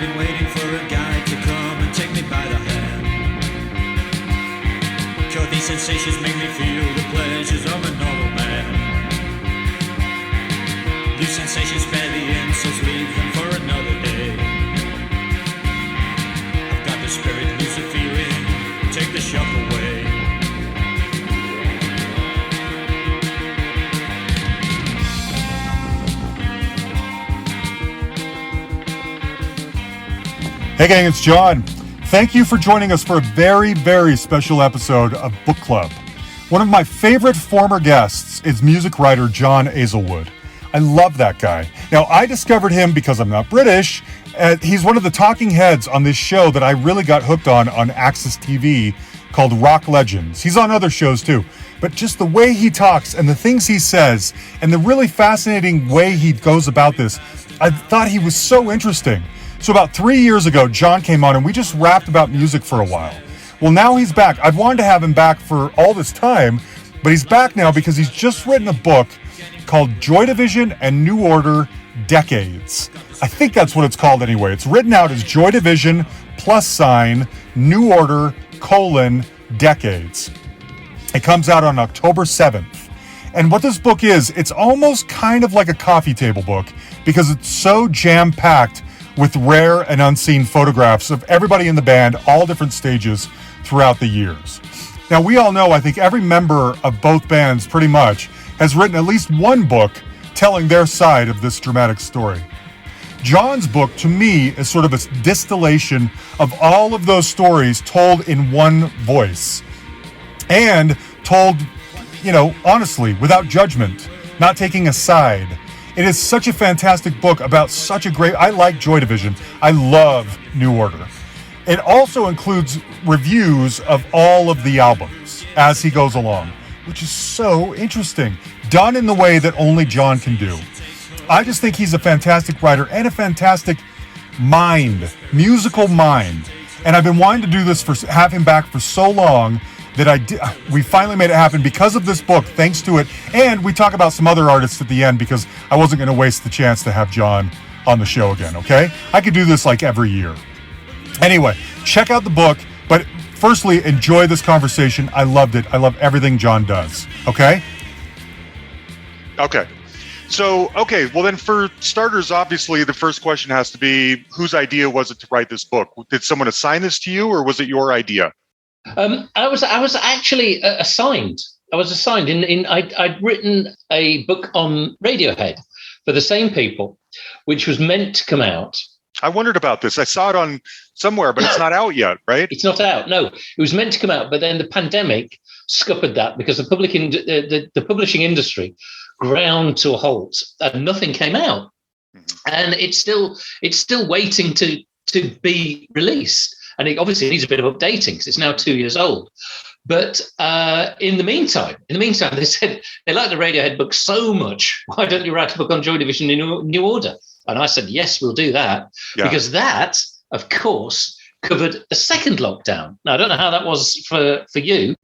been waiting for a guy to come and take me by the hand. Sure, these sensations make me feel the pleasures of a normal man. These sensations spare the insults, leave them for another day. I've got the spirit, lose the feeling, take the shock away. Hey gang, it's John. Thank you for joining us for a very, very special episode of Book Club. One of my favorite former guests is music writer John Aizlewood. I love that guy. Now, I discovered him because I'm not British. He's one of the talking heads on this show that I really got hooked on Access TV called Rock Legends. He's on other shows too. But just the way he talks and the things he says and the really fascinating way he goes about this, I thought he was so interesting. So about 3 years ago, John came on and we just rapped about music for a while. Well, now he's back. I've wanted to have him back for all this time, but he's back now because he's just written a book called Joy Division and New Order Decades. I think that's what it's called anyway. It's written out as Joy Division + New Order : Decades. It comes out on October 7th. And what this book is, it's almost kind of like a coffee table book because it's so jam-packed with rare and unseen photographs of everybody in the band, all different stages throughout the years. Now, we all know, I think every member of both bands pretty much has written at least one book telling their side of this dramatic story. John's book, to me, is sort of a distillation of all of those stories told in one voice and told, honestly, without judgment, not taking a side. It is such a fantastic book about I like Joy Division. I love New Order. It also includes reviews of all of the albums as he goes along, which is so interesting, done in the way that only John can do. I just think he's a fantastic writer and a fantastic musical mind. And I've been wanting to do this have him back for so long that we finally made it happen because of this book, thanks to it. And we talk about some other artists at the end because I wasn't going to waste the chance to have John on the show again, okay? I could do this like every year. Anyway, check out the book, but firstly, enjoy this conversation. I loved it. I love everything John does, okay? Okay. Well then for starters, obviously the first question has to be, whose idea was it to write this book? Did someone assign this to you or was it your idea? I was actually assigned. I was assigned. I'd written a book on Radiohead for the same people, which was meant to come out. I wondered about this. I saw it on somewhere, but it's not out yet, right? It's not out. No, it was meant to come out, but then the pandemic scuppered that because the publishing industry ground to a halt and nothing came out, and it's still waiting to be released. And it obviously needs a bit of updating because it's now 2 years old. But in the meantime, they said they like the Radiohead book so much. Why don't you write a book on Joy Division and New Order? And I said, yes, we'll do that. Yeah. Because that, of course, covered the second lockdown. Now, I don't know how that was for you,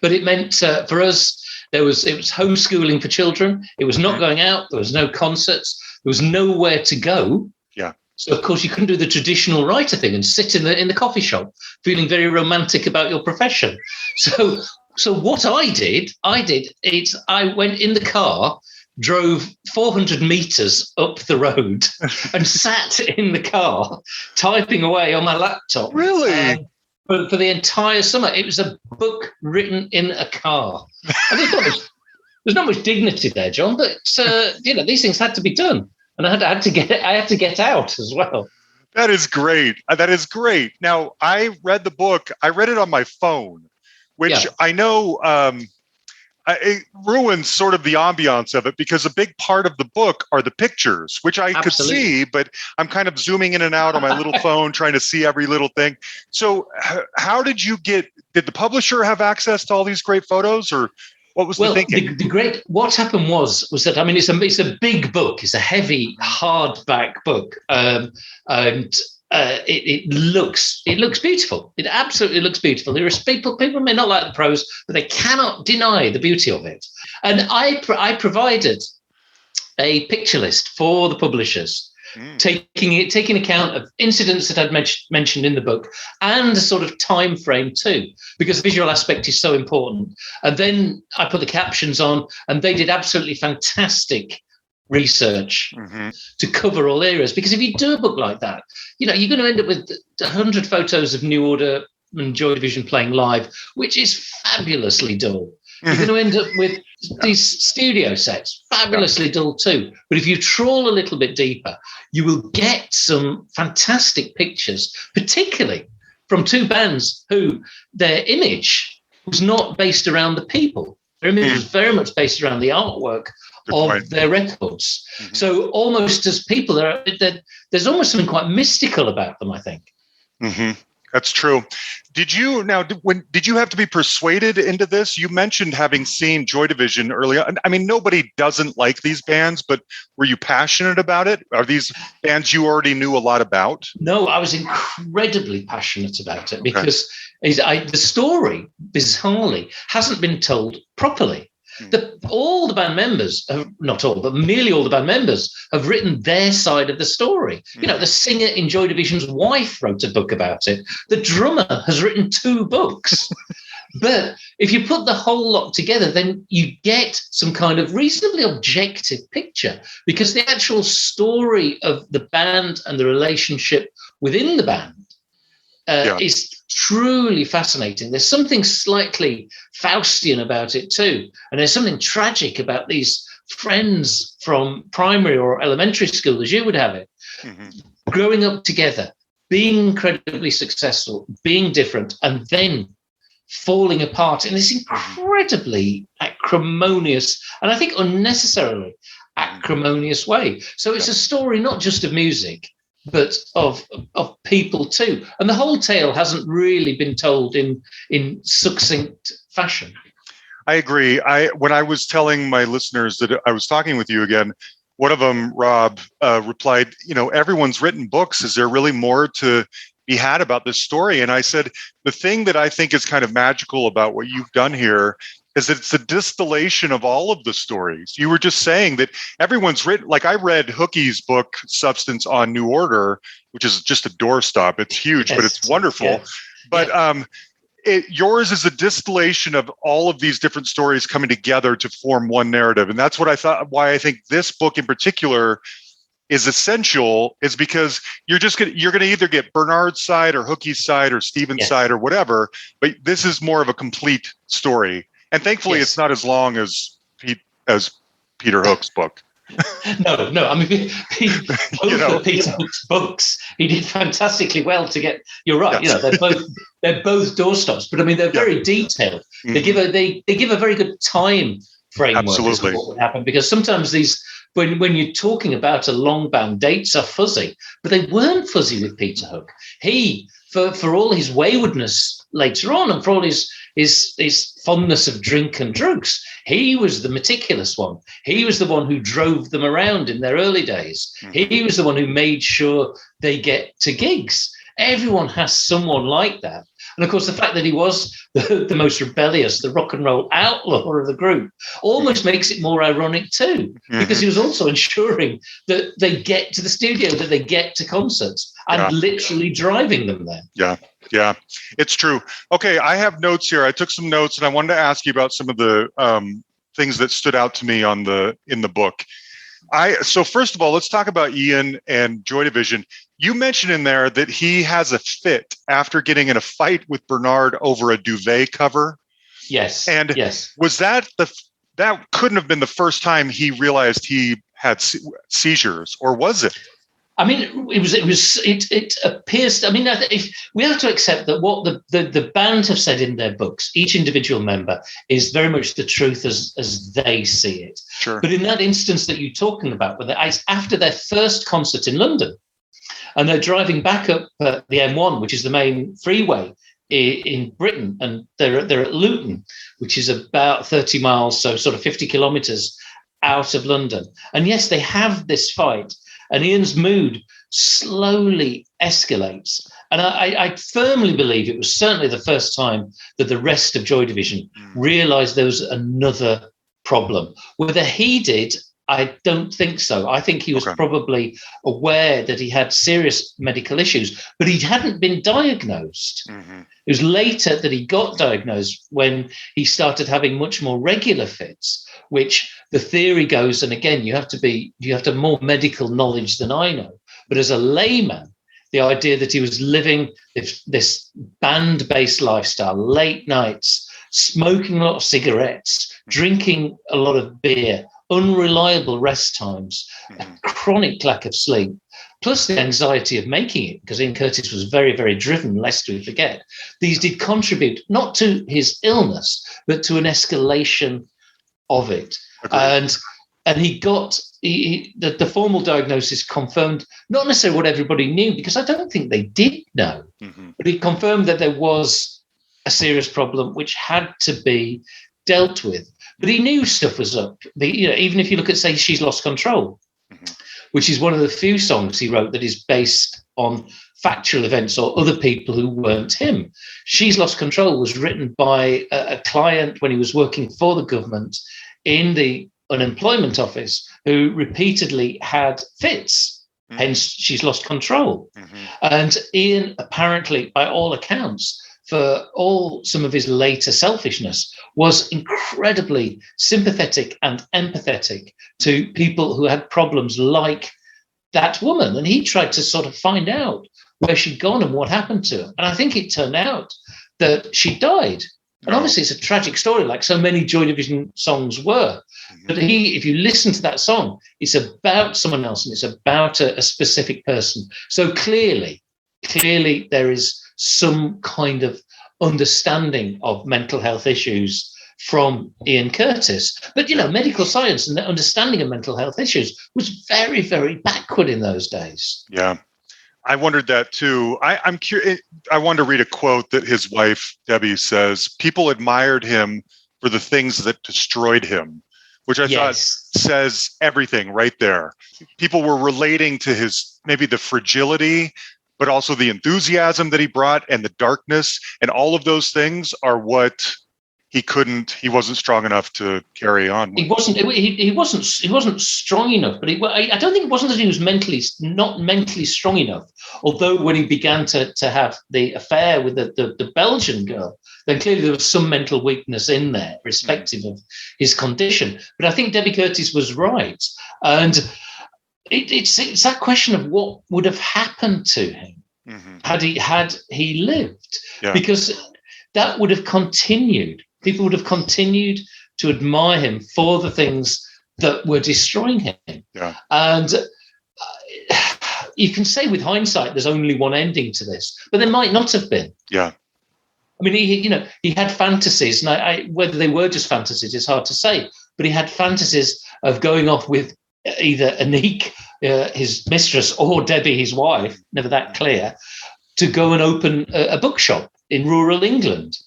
but it meant for us, it was homeschooling for children. It was not going out. There was no concerts. There was nowhere to go. Yeah. So, of course, you couldn't do the traditional writer thing and sit in the coffee shop feeling very romantic about your profession. So what I did, I went in the car, drove 400 meters up the road and sat in the car typing away on my laptop. Really? For the entire summer. It was a book written in a car. I just thought there's not much dignity there, John, but, these things had to be done. And I had to get out as well. That is great. Now, I read the book. I read it on my phone, which I know it ruins sort of the ambiance of it because a big part of the book are the pictures, which I could see, but I'm kind of zooming in and out on my little phone trying to see every little thing. So how did the publisher have access to all these great photos, or what was the thinking? What happened was that, I mean, it's a big book. It's a heavy hardback book. It looks beautiful. It absolutely looks beautiful. There is people may not like the prose, but they cannot deny the beauty of it. And I provided a picture list for the publishers taking account of incidents that I'd mentioned in the book and a sort of time frame too, because the visual aspect is so important. And then I put the captions on, and they did absolutely fantastic research to cover all areas. Because if you do a book like that, you're going to end up with 100 photos of New Order and Joy Division playing live, which is fabulously dull. You're going to end up with these studio sets, fabulously dull too. But if you trawl a little bit deeper, you will get some fantastic pictures, particularly from two bands who their image was not based around the people. Their image was very much based around the artwork of their records. So almost as people, there's almost something quite mystical about them, I think. That's true. Did you have to be persuaded into this? You mentioned having seen Joy Division earlier. I mean, nobody doesn't like these bands, but were you passionate about it? Are these bands you already knew a lot about? No, I was incredibly passionate about it because the story, bizarrely, hasn't been told properly. All the band members, not all, but nearly all the band members have written their side of the story. The singer in Joy Division's wife wrote a book about it. The drummer has written 2 books. But if you put the whole lot together, then you get some kind of reasonably objective picture, because the actual story of the band and the relationship within the band is truly fascinating. There's something slightly Faustian about it too. And there's something tragic about these friends from primary or elementary school, as you would have it, growing up together, being incredibly successful, being different, and then falling apart in this incredibly acrimonious, and I think unnecessarily acrimonious way. So it's a story not just of music, but of people too. And the whole tale hasn't really been told in succinct fashion. I agree. When I was telling my listeners that I was talking with you again, one of them, Rob, replied, everyone's written books. Is there really more to be had about this story? And I said, the thing that I think is kind of magical about what you've done here is that it's a distillation of all of the stories. You were just saying that everyone's written, like I read Hookie's book, Substance on New Order, which is just a doorstop. It's huge, but it's wonderful. Yes. But yours is a distillation of all of these different stories coming together to form one narrative. And that's what I thought, why I think this book in particular is essential, is because you're going to either get Bernard's side or Hookie's side or Stephen's side or whatever, but this is more of a complete story. And thankfully, it's not as long as Peter Hook's book. No. I mean, Peter Hook's books, he did fantastically well to get. You're right. Yes. They're both doorstops, but I mean, they're very detailed. They give a very good time framework of what would happen, because sometimes these. When you're talking about a long band, dates are fuzzy, but they weren't fuzzy with Peter Hook. He, for all his waywardness later on, and for all his fondness of drink and drugs, he was the meticulous one. He was the one who drove them around in their early days. He was the one who made sure they get to gigs. Everyone has someone like that. And of course, the fact that he was the most rebellious, the rock and roll outlaw of the group, almost makes it more ironic too, because he was also ensuring that they get to the studio, that they get to concerts, and literally driving them there. Yeah, it's true. Okay, I have notes here. I took some notes, and I wanted to ask you about some of the things that stood out to me in the book. So first of all, let's talk about Ian and Joy Division. You mentioned in there that he has a fit after getting in a fight with Bernard over a duvet cover. Yes. And was that that couldn't have been the first time he realized he had seizures, or was it? I mean, it appears. I mean, if we have to accept that what the band have said in their books, each individual member, is very much the truth as they see it. Sure. But in that instance that you're talking about, after their first concert in London, and they're driving back up the M1, which is the main freeway in Britain, and they're at Luton, which is about 30 miles, so sort of 50 kilometres out of London. And yes, they have this fight. And Ian's mood slowly escalates. And I firmly believe it was certainly the first time that the rest of Joy Division realised there was another problem. Whether he did, I don't think so. I think he was probably aware that he had serious medical issues, but he hadn't been diagnosed. Mm-hmm. It was later that he got diagnosed, when he started having much more regular fits, which the theory goes, and again, you have to have more medical knowledge than I know. But as a layman, the idea that he was living this band-based lifestyle, late nights, smoking a lot of cigarettes, drinking a lot of beer, unreliable rest times, a chronic lack of sleep, plus the anxiety of making it, because Ian Curtis was very, very driven, lest we forget. These did contribute not to his illness, but to an escalation of it. Okay. And he got the formal diagnosis confirmed, not necessarily what everybody knew, because I don't think they did know, but he confirmed that there was a serious problem which had to be dealt with. But he knew stuff was up. Even if you look at, say, She's Lost Control, which is one of the few songs he wrote that is based on factual events or other people who weren't him. She's Lost Control was written by a client when he was working for the government in the unemployment office, who repeatedly had fits. Hence, She's Lost Control. And Ian, apparently, by all accounts, for some of his later selfishness, was incredibly sympathetic and empathetic to people who had problems like that woman. And he tried to sort of find out where she'd gone and what happened to her. And I think it turned out that she died. And obviously it's a tragic story, like so many Joy Division songs were. But if you listen to that song, it's about someone else, and it's about a specific person. So clearly there is some kind of understanding of mental health issues from Ian Curtis. But, medical science and the understanding of mental health issues was very, very backward in those days. Yeah. I wondered that too. I'm curious. I wanted to read a quote that his wife, Debbie, says. People admired him for the things that destroyed him, which I thought says everything right there. People were relating to maybe the fragility, but also the enthusiasm that he brought and the darkness, and all of those things are what he wasn't strong enough to carry on with. He wasn't strong enough, but I don't think it wasn't that he was not mentally strong enough. Although when he began to have the affair with the Belgian girl, then clearly there was some mental weakness in there, irrespective of his condition. But I think Debbie Curtis was right. And it's that question of what would have happened to him had he lived, because that would have continued. People would have continued to admire him for the things that were destroying him. Yeah. And you can say with hindsight, there's only one ending to this, but there might not have been. Yeah. I mean, he had fantasies, and whether they were just fantasies, it's hard to say. But he had fantasies of going off with either Anique, his mistress, or Debbie, his wife, never that clear, to go and open a bookshop in rural England.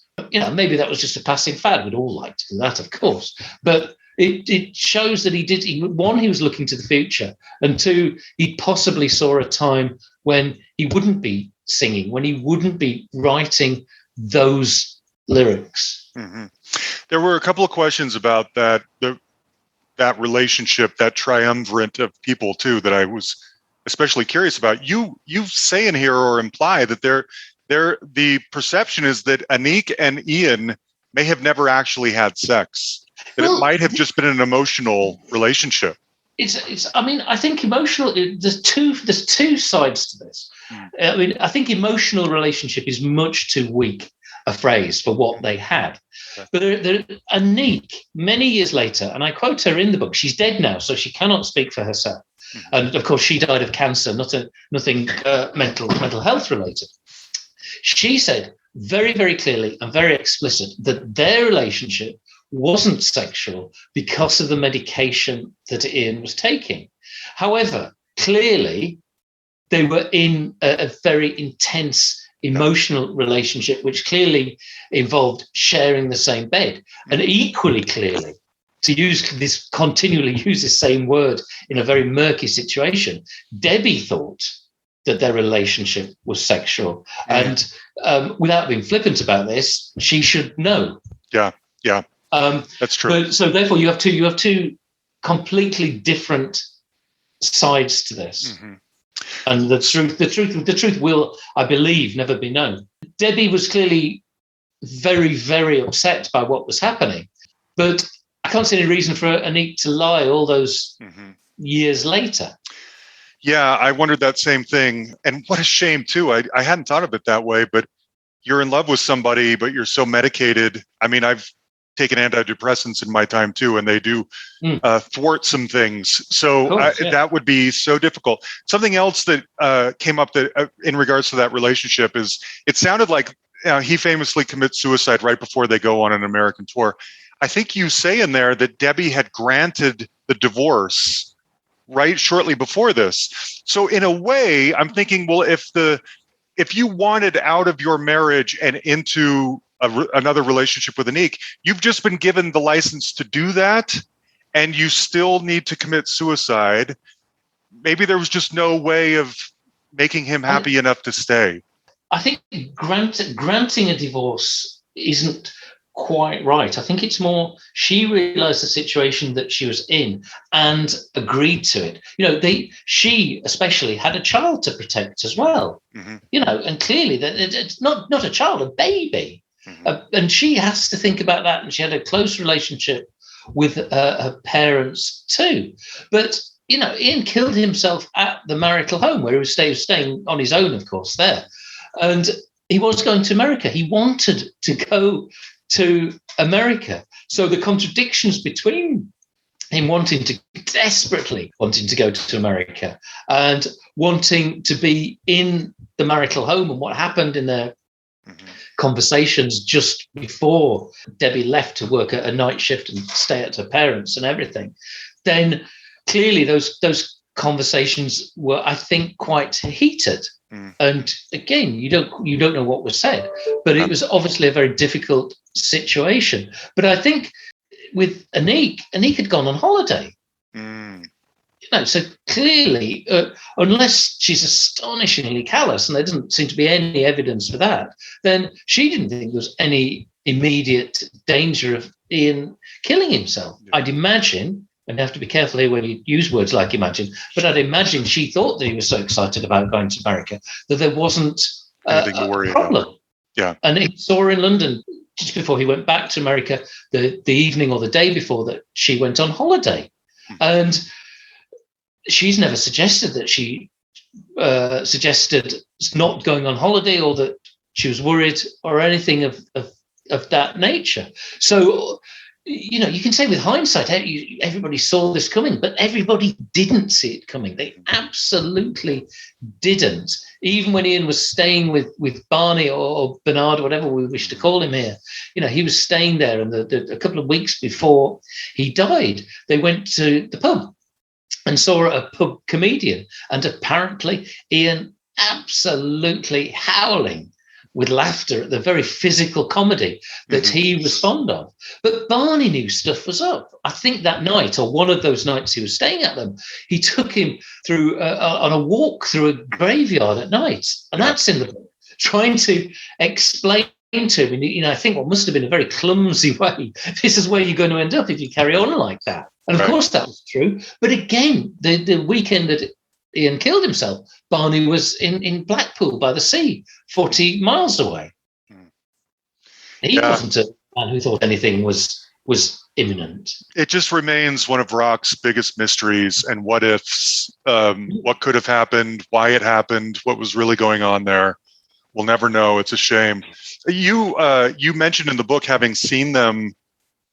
Maybe that was just a passing fad. We'd all like to do that, of course. But it shows that he was looking to the future, and two, he possibly saw a time when he wouldn't be singing, when he wouldn't be writing those lyrics. Mm-hmm. There were a couple of questions about that relationship, that triumvirate of people too, that I was especially curious about. You say in here, or imply, that the perception is that Anique and Ian may have never actually had sex, that it might have just been an emotional relationship. I think emotional, there's two sides to this. I think emotional relationship is much too weak a phrase for what they had. But Anique, many years later, and I quote her in the book, she's dead now, so she cannot speak for herself. And of course, she died of cancer, nothing mental health related. She said very, very clearly and very explicit that their relationship wasn't sexual because of the medication that Ian was taking. However, clearly, they were in a very intense emotional relationship, which clearly involved sharing the same bed. And equally clearly, continually use this same word in a very murky situation, Debbie thought that their relationship was sexual. And without being flippant about this, she should know. Yeah. That's true. So therefore, you have two completely different sides to this. And the truth will, I believe, never be known. Debbie was clearly very, very upset by what was happening, but I can't see any reason for Anik to lie all those years later. Yeah, I wondered that same thing. And what a shame, too. I hadn't thought of it that way, but you're in love with somebody, but you're so medicated. I mean, I've taken antidepressants in my time, too, and they do thwart some things. So that would be so difficult. Something else that came up that in regards to that relationship is it sounded like he famously commits suicide right before they go on an American tour. I think you say in there that Debbie had granted the divorce right shortly before this. So in a way, I'm thinking, well, if you wanted out of your marriage and into another relationship with Anik, you've just been given the license to do that, and you still need to commit suicide. Maybe there was just no way of making him happy enough to stay. I think granting a divorce isn't quite right. I think it's more she realized the situation that she was in and agreed to it. You know, she especially had a child to protect as well. You know, and clearly that it's not a child, a baby. And she has to think about that. And she had a close relationship with her parents too. But, you know, Ian killed himself at the marital home where he was staying on his own, of course, there. And he was going to America. He wanted to go to America. So the contradictions between him desperately wanting to go to America and wanting to be in the marital home and what happened in their conversations just before Debbie left to work a night shift and stay at her parents and everything, then clearly those conversations were, I think, quite heated. And again, you don't know what was said, but it was obviously a very difficult situation. But I think with Anik had gone on holiday. You know, so clearly, unless she's astonishingly callous, and there doesn't seem to be any evidence for that, then she didn't think there was any immediate danger of Ian killing himself. I'd imagine, and you have to be careful here when you use words like imagine, but I'd imagine she thought that he was so excited about going to America that there wasn't anything to worry problem. About. Yeah. And he saw her in London just before he went back to America, the evening or the day before that she went on holiday. And she's never suggested that she suggested not going on holiday or that she was worried or anything of that nature. So, you know, you can say with hindsight, everybody saw this coming, but everybody didn't see it coming. They absolutely didn't. Even when Ian was staying with Barney or Bernard, or whatever we wish to call him here, you know, he was staying there. And a couple of weeks before he died, they went to the pub and saw a pub comedian. And apparently Ian absolutely howling with laughter at the very physical comedy that he was fond of. But Barney knew stuff was up. I think that night, or one of those nights he was staying at them, he took him through on a walk through a graveyard at night. And that's in the book, trying to explain to him, you know, I think what must have been a very clumsy way. This is where you're going to end up if you carry on like that. And of course that was true. But again, the weekend that Ian killed himself, Barney was in Blackpool by the sea, 40 miles away. He wasn't a man who thought anything was imminent. It just remains one of rock's biggest mysteries and what ifs, what could have happened, why it happened, what was really going on there. We'll never know. It's a shame. You mentioned in the book having seen them.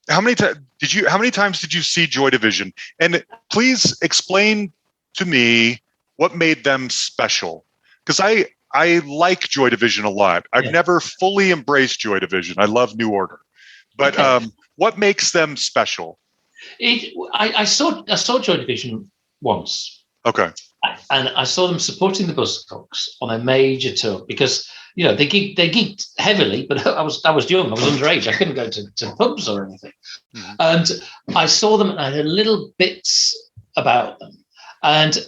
How many times did you see Joy Division? And please explain to me what made them special, because I like Joy Division a lot. I've never fully embraced Joy Division. I love New Order, but what makes them special? I saw Joy Division once. Okay. And I saw them supporting the Buzzcocks on a major tour because, you know, they geeked heavily, but I was young, I was underage, I couldn't go to pubs or anything. And I saw them and I heard little bits about them. And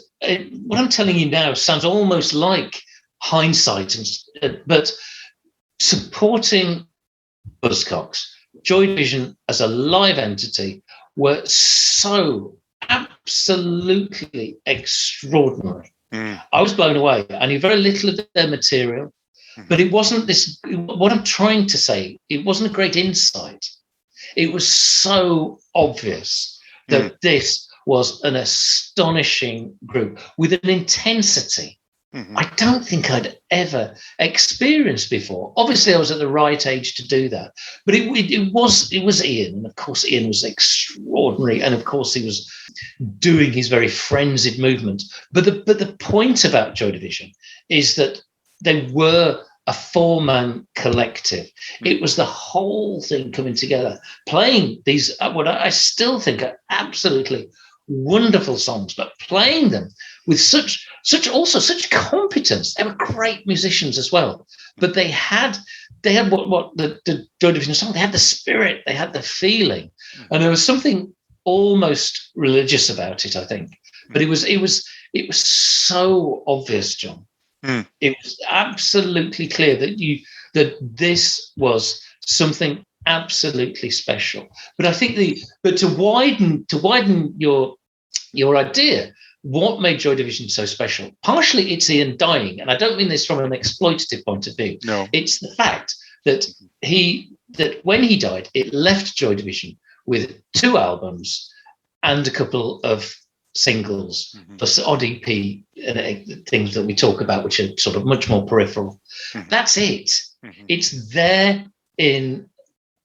what I'm telling you now sounds almost like hindsight, but supporting Buzzcocks, Joy Division as a live entity were so absolutely extraordinary. I was blown away. I knew very little of their material, but it wasn't this. What I'm trying to say, it wasn't a great insight. It was so obvious that this was an astonishing group with an intensity I don't think I'd ever experienced before. Obviously, I was at the right age to do that, but it was Ian, and of course, Ian was extraordinary, and of course, he was doing his very frenzied movement. But the point about Joy Division is that they were a four-man collective. It was the whole thing coming together, playing these what I still think are absolutely wonderful songs, but playing them with such competence. They were great musicians as well, but they had what the Joy Division song. They had the spirit, they had the feeling, and there was something almost religious about it, I think. But it was so obvious, John. It was absolutely clear that this was something absolutely special. But I think to widen your idea, what made Joy Division so special? Partially, it's Ian dying, and I don't mean this from an exploitative point of view. No, it's the fact that when he died, it left Joy Division with 2 albums and a couple of singles, the odd EP things that we talk about, which are sort of much more peripheral. That's it. It's there in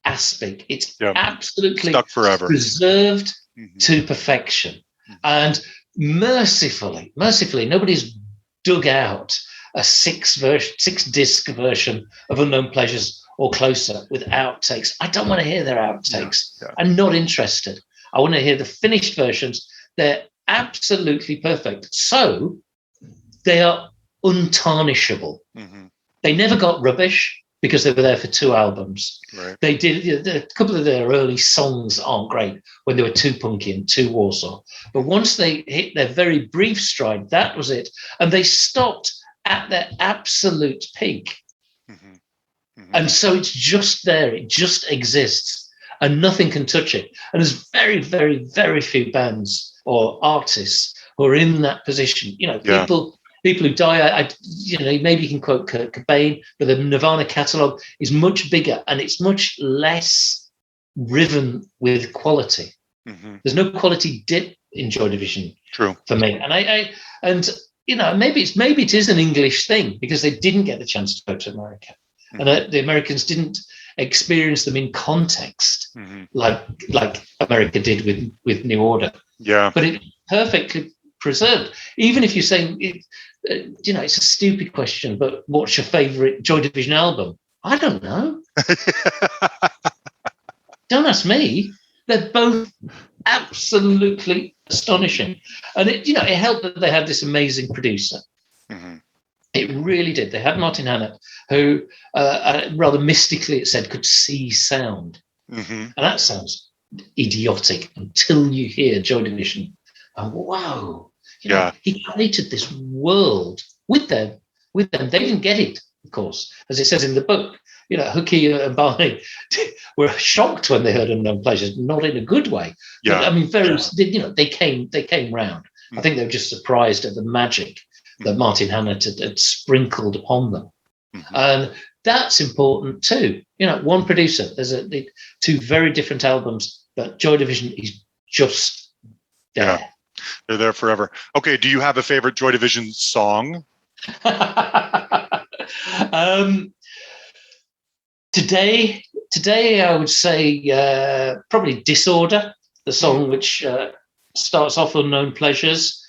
Aspic. It's absolutely stuck forever, preserved to perfection. And mercifully, nobody's dug out a 6-disc version of Unknown Pleasures or Closer with outtakes. I don't want to hear their outtakes. I'm not interested. I want to hear the finished versions. They're absolutely perfect. So they are untarnishable. They never got rubbish because they were there for 2 albums. Right. They did a couple of their early songs aren't great when they were too punky and too Warsaw. But once they hit their very brief stride, that was it. And they stopped at their absolute peak. And so it's just there. It just exists. And nothing can touch it. And there's very, very, very few bands or artists who are in that position. People who die, maybe you can quote Kurt Cobain, but the Nirvana catalogue is much bigger and it's much less riven with quality. There's no quality dip in Joy Division. True. For me. And maybe it is an English thing because they didn't get the chance to go to America. And the Americans didn't experience them in context like America did with New Order. Yeah. But it's perfectly preserved. Even if you're saying, it's a stupid question, but what's your favourite Joy Division album? I don't know. Don't ask me. They're both absolutely astonishing. And it helped that they had this amazing producer. It really did. They had Martin Hannett, who rather mystically, it said, could see sound. And that sounds idiotic until you hear Joy Division. And wow, he created this world with them. They didn't get it, of course, as it says in the book. Hooky and Barney were shocked when they heard Unknown Pleasures, not in a good way. Yeah. But, I mean, they came round. I think they were just surprised at the magic that Martin Hannett had sprinkled upon them. And that's important too. One producer, there's 2 very different albums, but Joy Division is just there. Yeah. They're there forever. Okay, do you have a favorite Joy Division song? Today I would say probably Disorder, the song which starts off Unknown Pleasures.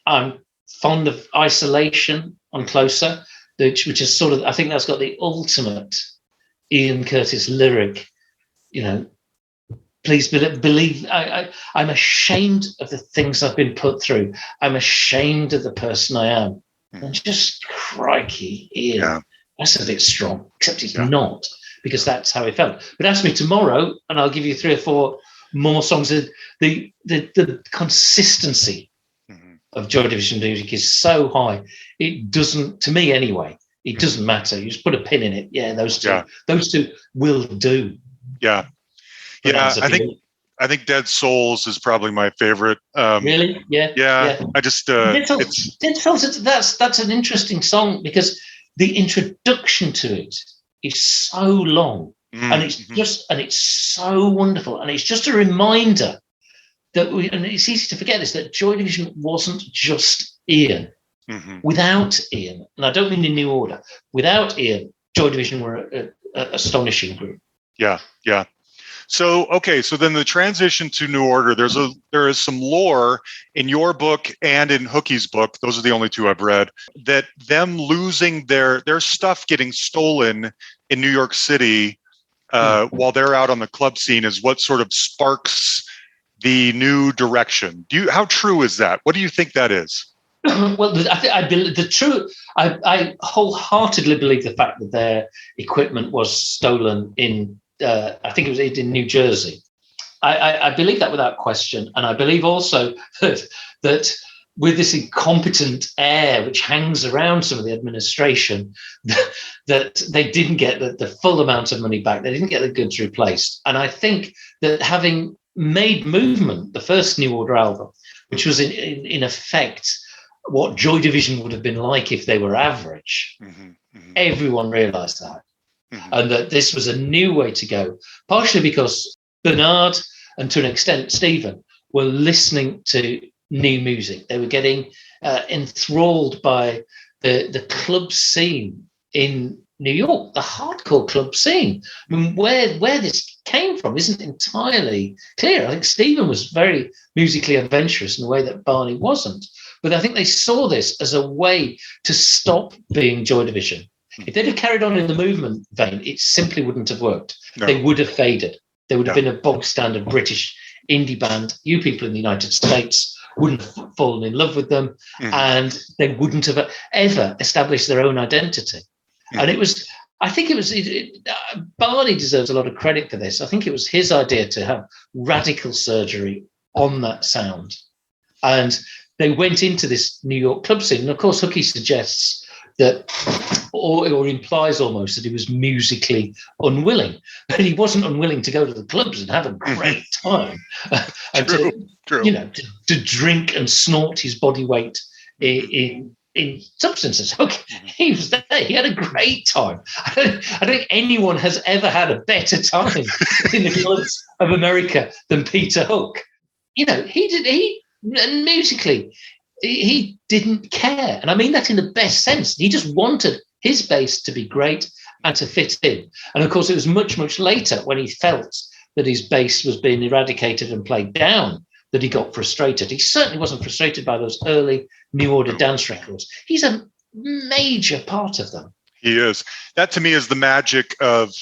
I'm fond of Isolation on Closer, which is sort of, I think that's got the ultimate Ian Curtis lyric, please believe, I'm ashamed of the things I've been put through. I'm ashamed of the person I am. And just crikey, Ian, that's a bit strong, except he's not, because that's how he felt. But ask me tomorrow, and I'll give you 3 or 4 more songs. The consistency of Joy Division music is so high. It doesn't, to me anyway, it doesn't matter. You just put a pin in it. Yeah, those two will do. Yeah. Yeah, I think Dead Souls is probably my favorite. Really? Yeah. I just Dead Souls, that's an interesting song because the introduction to it is so long, and it's so wonderful, and it's just a reminder that and it's easy to forget this, that Joy Division wasn't just Ian. Without Ian, and I don't mean in New Order, without Ian, Joy Division were an astonishing group. Yeah. So then the transition to New Order, there is some lore in your book and in Hookie's book, those are the only two I've read, that them losing their stuff getting stolen in New York City while they're out on the club scene is what sort of sparks the new direction. How true is that? What do you think that is? Well, I believe the truth. I wholeheartedly believe the fact that their equipment was stolen in. I think it was in New Jersey. I believe that without question, and I believe also that with this incompetent air which hangs around some of the administration, that they didn't get the full amount of money back. They didn't get the goods replaced, and I think that having made Movement, the first New Order album, which was in effect what Joy Division would have been like if they were average. Everyone realized that. And that this was a new way to go, partially because Bernard and to an extent Stephen were listening to new music. They were getting enthralled by the club scene in New York, the hardcore club scene. I mean, where this came from isn't entirely clear. I think Stephen was very musically adventurous in a way that Barney wasn't. But I think they saw this as a way to stop being Joy Division. If they'd have carried on in the Movement vein, it simply wouldn't have worked. No. They would have faded. They would have been a bog standard British indie band. You people in the United States wouldn't have fallen in love with them, and they wouldn't have ever established their own identity. And I think it was Barney deserves a lot of credit for this. I think it was his idea to have radical surgery on that sound. And they went into this New York club scene. And of course, Hookie suggests that, or implies almost that he was musically unwilling, but he wasn't unwilling to go to the clubs and have a great time, and to drink and snort his body weight in substances. Okay, he was there. He had a great time. I don't think anyone has ever had a better time in the clubs of America than Peter Hook. And musically, he didn't care. And I mean that in the best sense. He just wanted his bass to be great and to fit in. And of course, it was much, much later when he felt that his bass was being eradicated and played down that he got frustrated. He certainly wasn't frustrated by those early New Order dance records. He's a major part of them. He is. That to me is the magic of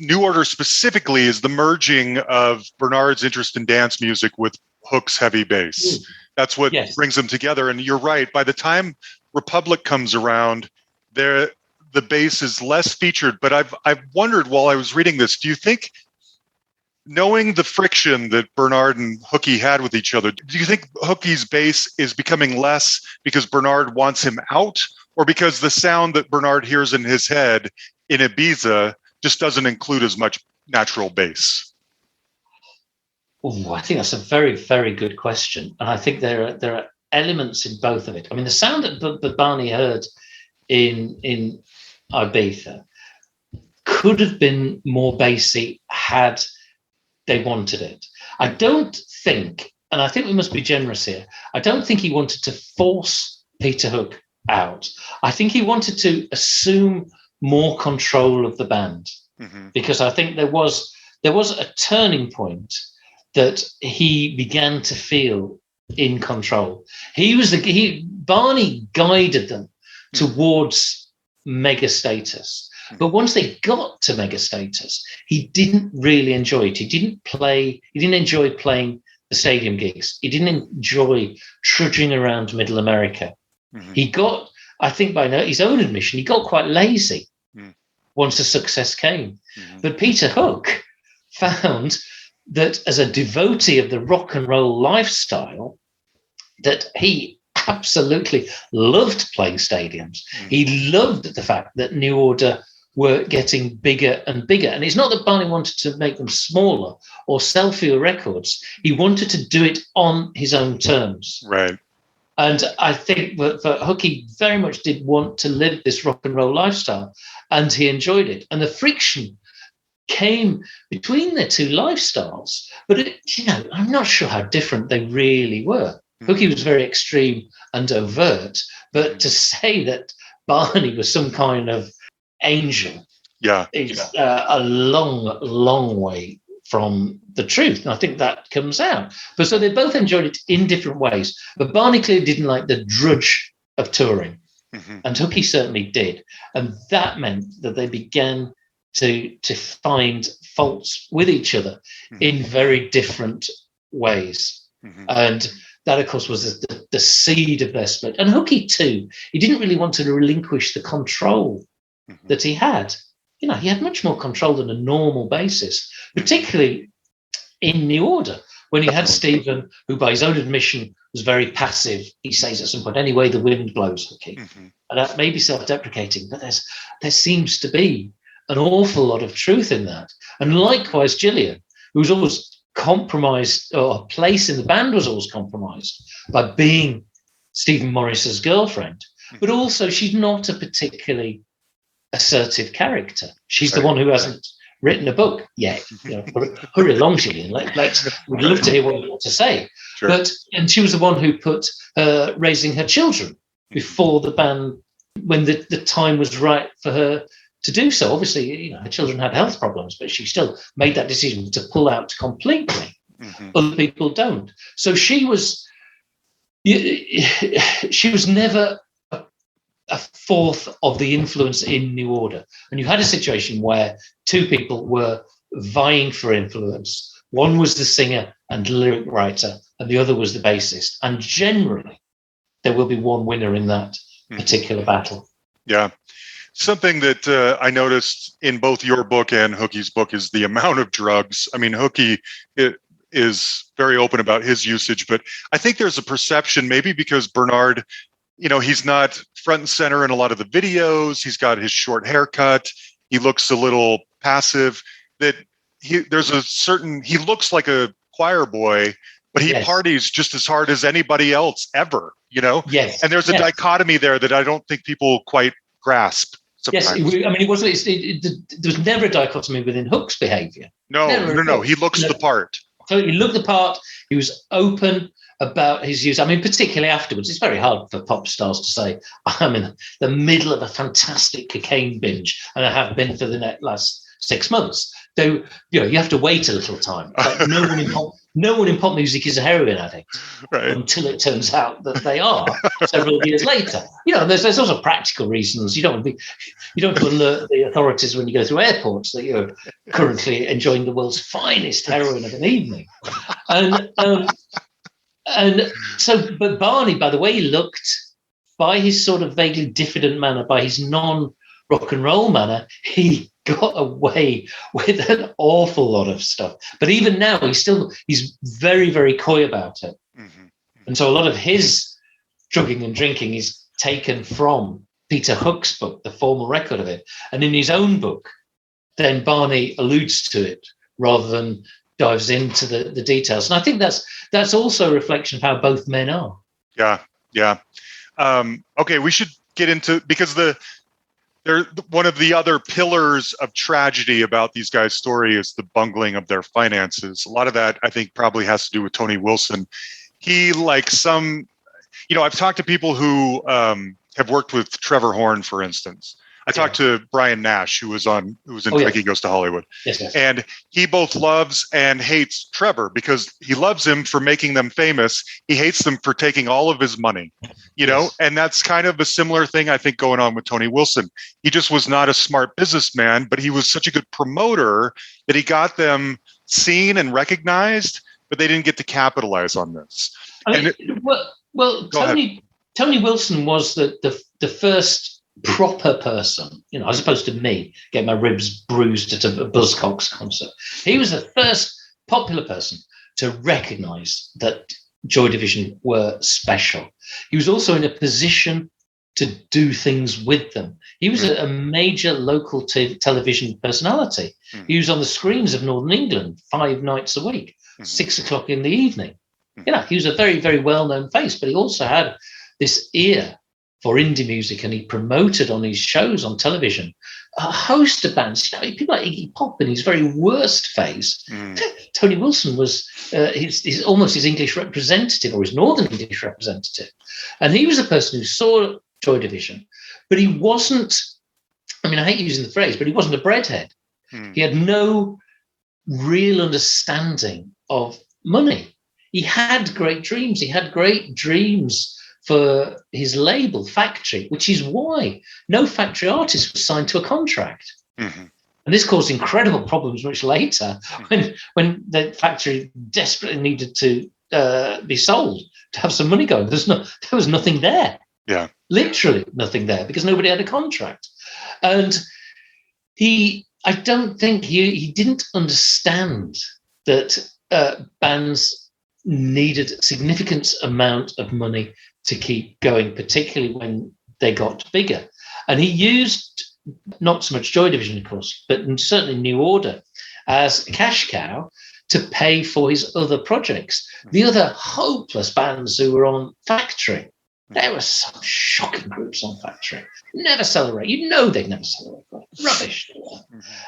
New Order specifically, is the merging of Bernard's interest in dance music with Hook's heavy bass. That's what brings them together. And you're right. By the time Republic comes around, the bass is less featured. But I've wondered while I was reading this, do you think, knowing the friction that Bernard and Hookie had with each other, do you think Hookie's bass is becoming less because Bernard wants him out, or because the sound that Bernard hears in his head in Ibiza just doesn't include as much natural bass? Oh, I think that's a very, very good question. And I think there are elements in both of it. I mean, the sound that Barney heard in Ibiza could have been more bassy had they wanted it. I don't think, and I think we must be generous here, I don't think he wanted to force Peter Hook out. I think he wanted to assume more control of the band, because I think there was a turning point that he began to feel in control. Barney guided them towards mega status. But once they got to mega status, he didn't really enjoy it. He didn't enjoy playing the stadium gigs. He didn't enjoy trudging around Middle America. He got, I think by his own admission, he got quite lazy once the success came. But Peter Hook found that as a devotee of the rock and roll lifestyle, that he absolutely loved playing stadiums. He loved the fact that New Order were getting bigger and bigger. And it's not that Barney wanted to make them smaller or sell fewer records. He wanted to do it on his own terms. Right. And I think that Hooky very much did want to live this rock and roll lifestyle, and he enjoyed it. And the friction came between their two lifestyles. But, I'm not sure how different they really were. Hooky was very extreme and overt, but to say that Barney was some kind of angel is a long, long way from the truth. And I think that comes out. But so they both enjoyed it in different ways. But Barney clearly didn't like the drudge of touring. And Hooky certainly did. And that meant that they began to find faults with each other in very different ways. And that, of course, was the seed of their split. And Hooky, too, he didn't really want to relinquish the control that he had. He had much more control than a normal bassist, particularly in New Order, when he had Stephen, who by his own admission was very passive. He says at some point, "Any way the wind blows, Hooky." And that may be self-deprecating, but there seems to be an awful lot of truth in that. And likewise, Gillian, who was always compromised, or her place in the band was always compromised by being Stephen Morris's girlfriend, but also she's not a particularly assertive character. She's the one who hasn't written a book yet. Hurry along, Gillian. We'd love to hear what you want to say. Sure. And she was the one who put raising her children before the band, when the time was right for her to do so. Obviously, her children had health problems, but she still made that decision to pull out completely. Other people don't. So she was never a fourth of the influence in New Order. And you had a situation where two people were vying for influence. One was the singer and lyric writer, and the other was the bassist. And generally, there will be one winner in that particular battle. Yeah. Something that I noticed in both your book and Hooky's book is the amount of drugs. I mean, Hooky is very open about his usage, but I think there's a perception, maybe because Bernard, he's not front and center in a lot of the videos. He's got his short haircut. He looks a little passive, that he looks like a choir boy, but he parties just as hard as anybody else ever, Yes. And there's a dichotomy there that I don't think people quite grasp. Sometimes. Yes, I mean, there was never a dichotomy within Hook's behaviour. No. He looks the part. So he looked the part. He was open about his use. I mean, particularly afterwards, it's very hard for pop stars to say, "I'm in the middle of a fantastic cocaine binge, and I have been for the last 6 months." Though, you have to wait a little time. Like no one in pop music is a heroin addict, right, until it turns out that they are several years later. There's also practical reasons. You don't want to alert the authorities when you go through airports that you're currently enjoying the world's finest heroin of an evening. But Barney, by the way he looked, by his sort of vaguely diffident manner, by his non-rock and roll manner, he got away with an awful lot of stuff. But even now, he's very, very coy about it. And so a lot of his drugging and drinking is taken from Peter Hook's book, the formal record of it. And in his own book, then Barney alludes to it rather than dives into the details. And I think that's also a reflection of how both men are. Yeah. Okay, we should get into, because they're one of the other pillars of tragedy about these guys' story is the bungling of their finances. A lot of that, I think, probably has to do with Tony Wilson. He, like I've talked to people who have worked with Trevor Horn, for instance. I talked to Brian Nash, who was in Frankie Goes to Hollywood. Yes. And he both loves and hates Trevor because he loves him for making them famous. He hates them for taking all of his money, and that's kind of a similar thing, I think, going on with Tony Wilson. He just was not a smart businessman, but he was such a good promoter that he got them seen and recognized, but they didn't get to capitalize on this. Tony Wilson was the first proper person, as opposed to me getting my ribs bruised at a Buzzcocks concert. He was the first popular person to recognize that Joy Division were special. He was also in a position to do things with them. He was a major local television personality. He was on the screens of Northern England 5 nights a week, 6 o'clock in the evening. He was a very, very well-known face, but he also had this ear for indie music, and he promoted on his shows on television a host of bands. People like Iggy Pop in his very worst phase. Tony Wilson was his almost his English representative, or his Northern English representative. And he was a person who saw Joy Division, but he wasn't, I hate using the phrase, but he wasn't a breadhead. He had no real understanding of money. He had great dreams. He had great dreams for his label, Factory, which is why no Factory artist was signed to a contract. And this caused incredible problems much later when the Factory desperately needed to be sold to have some money going. There was nothing there. Yeah. Literally nothing there, because nobody had a contract. And I don't think he didn't understand that bands needed a significant amount of money to keep going, particularly when they got bigger. And he used not so much Joy Division, of course, but certainly New Order as a cash cow to pay for his other projects. The other hopeless bands who were on Factory, there were some shocking groups on Factory. Never sell a record. They'd never sell a record. Rubbish.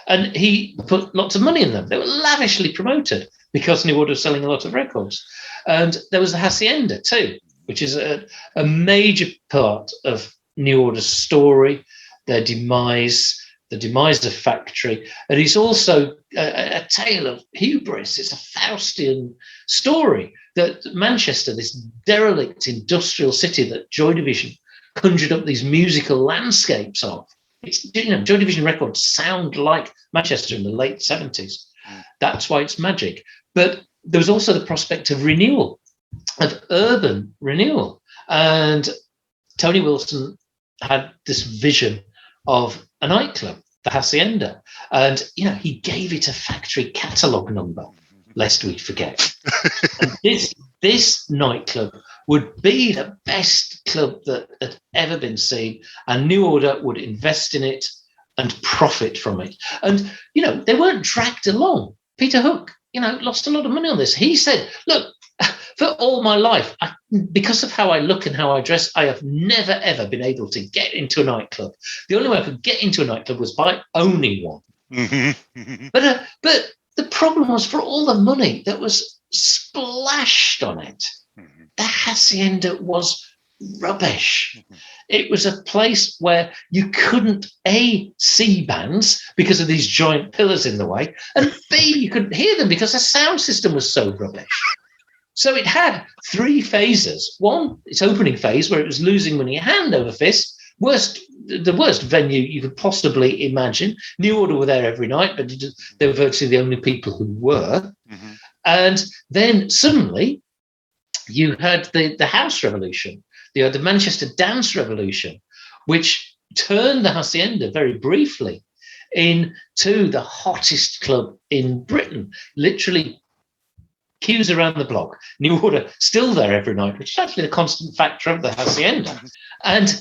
And he put lots of money in them. They were lavishly promoted because New Order was selling a lot of records. And there was the Hacienda too, which is a major part of New Order's story, their demise, the demise of Factory. And it's also a tale of hubris. It's a Faustian story that Manchester, this derelict industrial city that Joy Division conjured up these musical landscapes of. Joy Division records sound like Manchester in the late 70s. That's why it's magic. But there was also the prospect of renewal, of urban renewal. And Tony Wilson had this vision of a nightclub, the Hacienda. And, he gave it a Factory catalogue number, lest we forget. And this nightclub would be the best club that had ever been seen, and New Order would invest in it and profit from it. And, they weren't dragged along. Peter Hook, lost a lot of money on this. He said, look, for all my life, because of how I look and how I dress, I have never, ever been able to get into a nightclub. The only way I could get into a nightclub was by owning one. But the problem was, for all the money that was splashed on it, the Hacienda was rubbish. It was a place where you couldn't A, see bands because of these giant pillars in the way, and B, you couldn't hear them because the sound system was so rubbish. So it had 3 phases. One, its opening phase, where it was losing money hand over fist. The worst venue you could possibly imagine. New Order were there every night, but they were virtually the only people who were. And then suddenly you had the house revolution. You had the Manchester dance revolution, which turned the Hacienda very briefly into the hottest club in Britain. Literally queues around the block. New Order still there every night, which is actually the constant factor of the Hacienda. And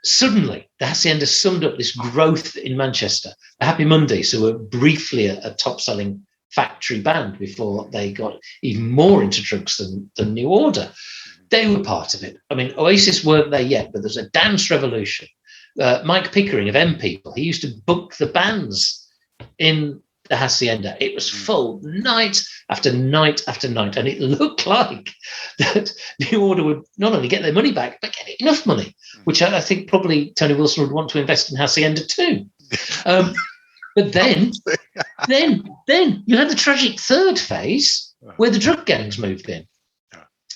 suddenly the Hacienda summed up this growth in Manchester. The Happy Mondays, who were briefly a top-selling Factory band before they got even more into drugs than New Order, they were part of it. Oasis weren't there yet, but there's a dance revolution. Mike Pickering of M People, he used to book the bands in the Hacienda. It was full night after night after night, and it looked like that New Order would not only get their money back, but get enough money, which I think probably Tony Wilson would want to invest in Hacienda too. But then you had the tragic third phase where the drug gangs moved in,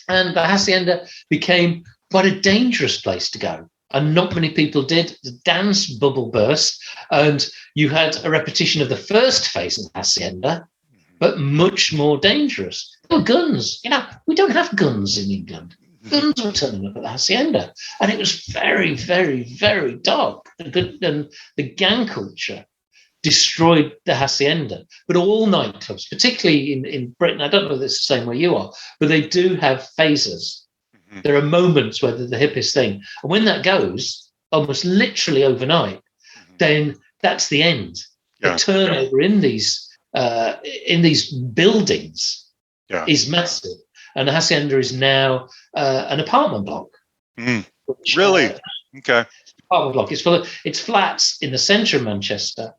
and the Hacienda became quite a dangerous place to go. And not many people did. The dance bubble burst, and you had a repetition of the first phase of the Hacienda, but much more dangerous. There were guns. We don't have guns in England. Guns were turning up at the Hacienda, and it was very, very, very dark. And the gang culture destroyed the Hacienda. But all nightclubs, particularly in Britain, I don't know if it's the same where you are, but they do have phases. There are moments where they're the hippest thing. And when that goes, almost literally overnight, then that's the end. Yeah. The turnover in these buildings is massive, and the Hacienda is now an apartment block. Which, really? Okay. Apartment block. It's flats in the centre of Manchester,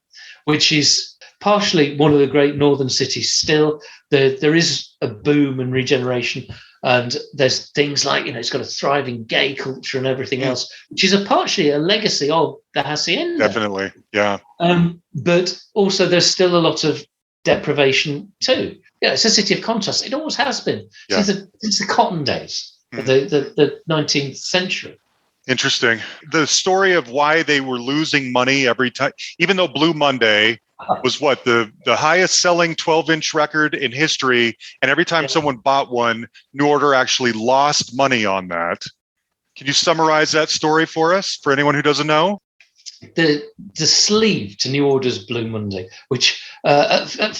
which is partially one of the great northern cities still. There is a boom and regeneration, and there's things like, it's got a thriving gay culture and everything else, which is partially a legacy of the Hacienda. Definitely, yeah. But also there's still a lot of deprivation too. It's a city of contrast. It always has been since the cotton days of the 19th century. Interesting. The story of why they were losing money every time, even though Blue Monday was the highest selling 12-inch record in history, and every time someone bought one, New Order actually lost money on that. Can you summarize that story for us, for anyone who doesn't know? The sleeve to New Order's Blue Monday, which at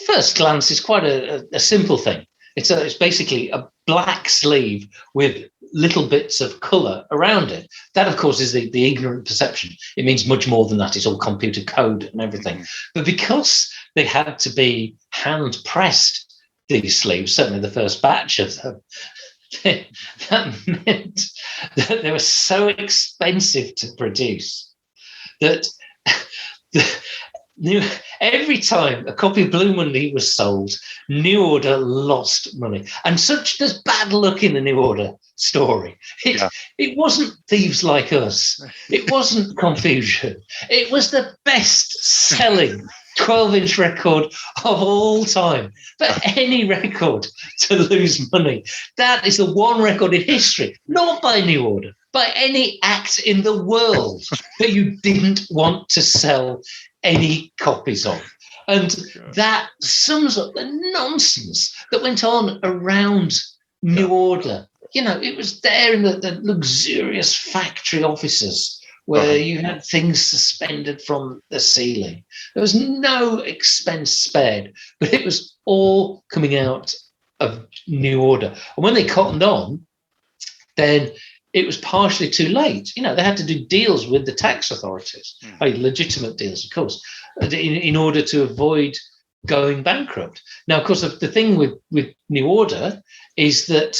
first glance is quite a simple thing. It's basically a black sleeve with little bits of colour around it. That, of course, is the ignorant perception. It means much more than that. It's all computer code and everything. But because they had to be hand-pressed, these sleeves, certainly the first batch of them, that meant that they were so expensive to produce that every time a copy of Blue Monday was sold, New Order lost money. And there's bad luck in the New Order story. It wasn't Thieves Like Us. It wasn't Confusion. It was the best-selling 12-inch record of all time. For any record to lose money, that is the one record in history, not by New Order, by any act in the world that you didn't want to sell any copies of. And that sums up the nonsense that went on around New Order. It was there in the luxurious factory offices where you had things suspended from the ceiling. There was no expense spared, but it was all coming out of New Order. And when they cottoned on, then it was partially too late. They had to do deals with the tax authorities, legitimate deals, of course, in order to avoid going bankrupt. Now, of course, the thing with New Order is that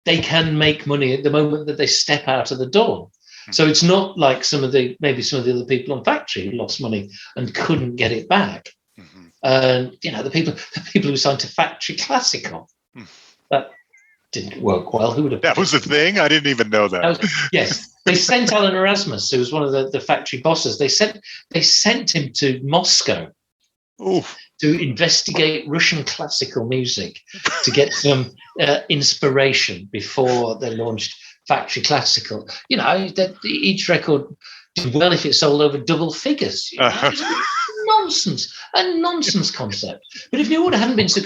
they can make money at the moment that they step out of the door. So it's not like some of the other people on Factory who lost money and couldn't get it back. And the people who signed to Factory Classical, that didn't work well. Who would have? That was the thing. I didn't even know that. Yes, they sent Alan Erasmus, who was one of the Factory bosses. They sent him to Moscow to investigate Russian classical music to get some inspiration before they launched Factory Classical. Each record did well if it sold over double figures. A nonsense concept. But if New Order hadn't been so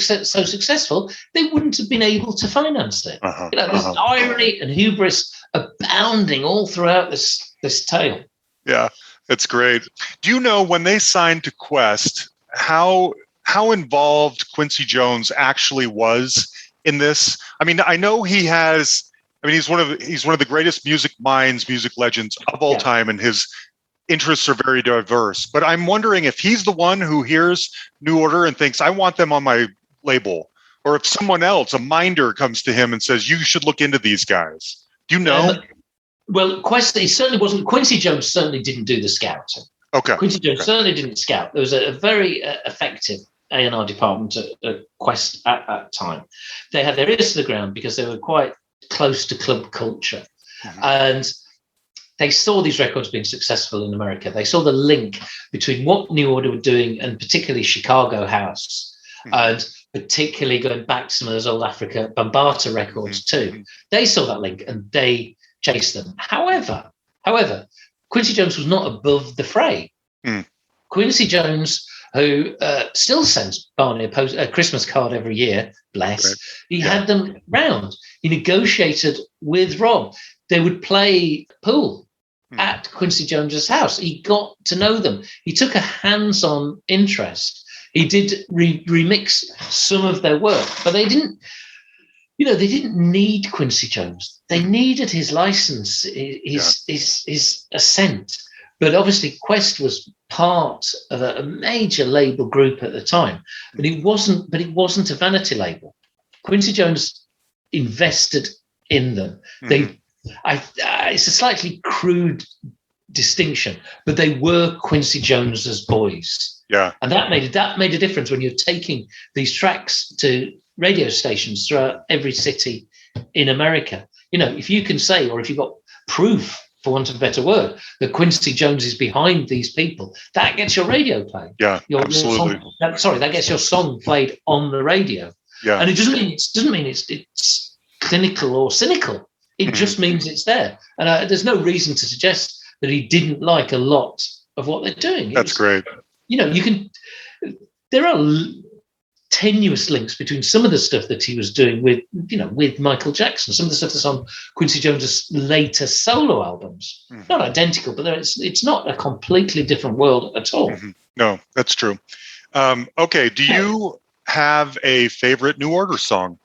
successful, they wouldn't have been able to finance it. There's irony and hubris abounding all throughout this tale. Yeah, it's great. Do you know when they signed to Quest, how involved Quincy Jones actually was in this? I mean, I know he's one of the greatest music minds, music legends of all time, and his interests are very diverse. But I'm wondering if he's the one who hears New Order and thinks, I want them on my label, or if someone else, a minder, comes to him and says, you should look into these guys. Do you know? Well, he certainly wasn't. Quincy Jones certainly didn't do the scouting. Okay. Quincy Jones certainly didn't scout. There was a very effective A&R department at Quest at that time. They had their ears to the ground because they were quite close to club culture. And they saw these records being successful in America. They saw the link between what New Order were doing, and particularly Chicago House, and particularly going back to some of those old Africa Bambaataa records too. They saw that link and they chased them. However, Quincy Jones was not above the fray. Quincy Jones, who still sends Barney a Christmas card every year, he had them round. He negotiated with Rob. They would play pool at Quincy Jones's house. He got to know them. He took a hands-on interest. He did remix some of their work, but they didn't. they didn't need Quincy Jones. They needed his license, his assent. But obviously, Quest was part of a major label group at the time, but it wasn't a vanity label. Quincy Jones invested in them. It's a slightly crude distinction, but they were Quincy Jones's boys. Yeah, and that made a difference when you're taking these tracks to radio stations throughout every city in America. If you can say, or if you've got proof, for want of a better word, that Quincy Jones is behind these people, that gets your radio played. Yeah, absolutely. That gets your song played on the radio. Yeah, and it doesn't mean it's clinical or cynical. It just means it's there, and there's no reason to suggest that he didn't like a lot of what they're doing. That's great. There are tenuous links between some of the stuff that he was doing with Michael Jackson, some of the stuff that's on Quincy Jones's later solo albums. Not identical, but it's not a completely different world at all. No, that's true. Okay, do you have a favorite New Order song?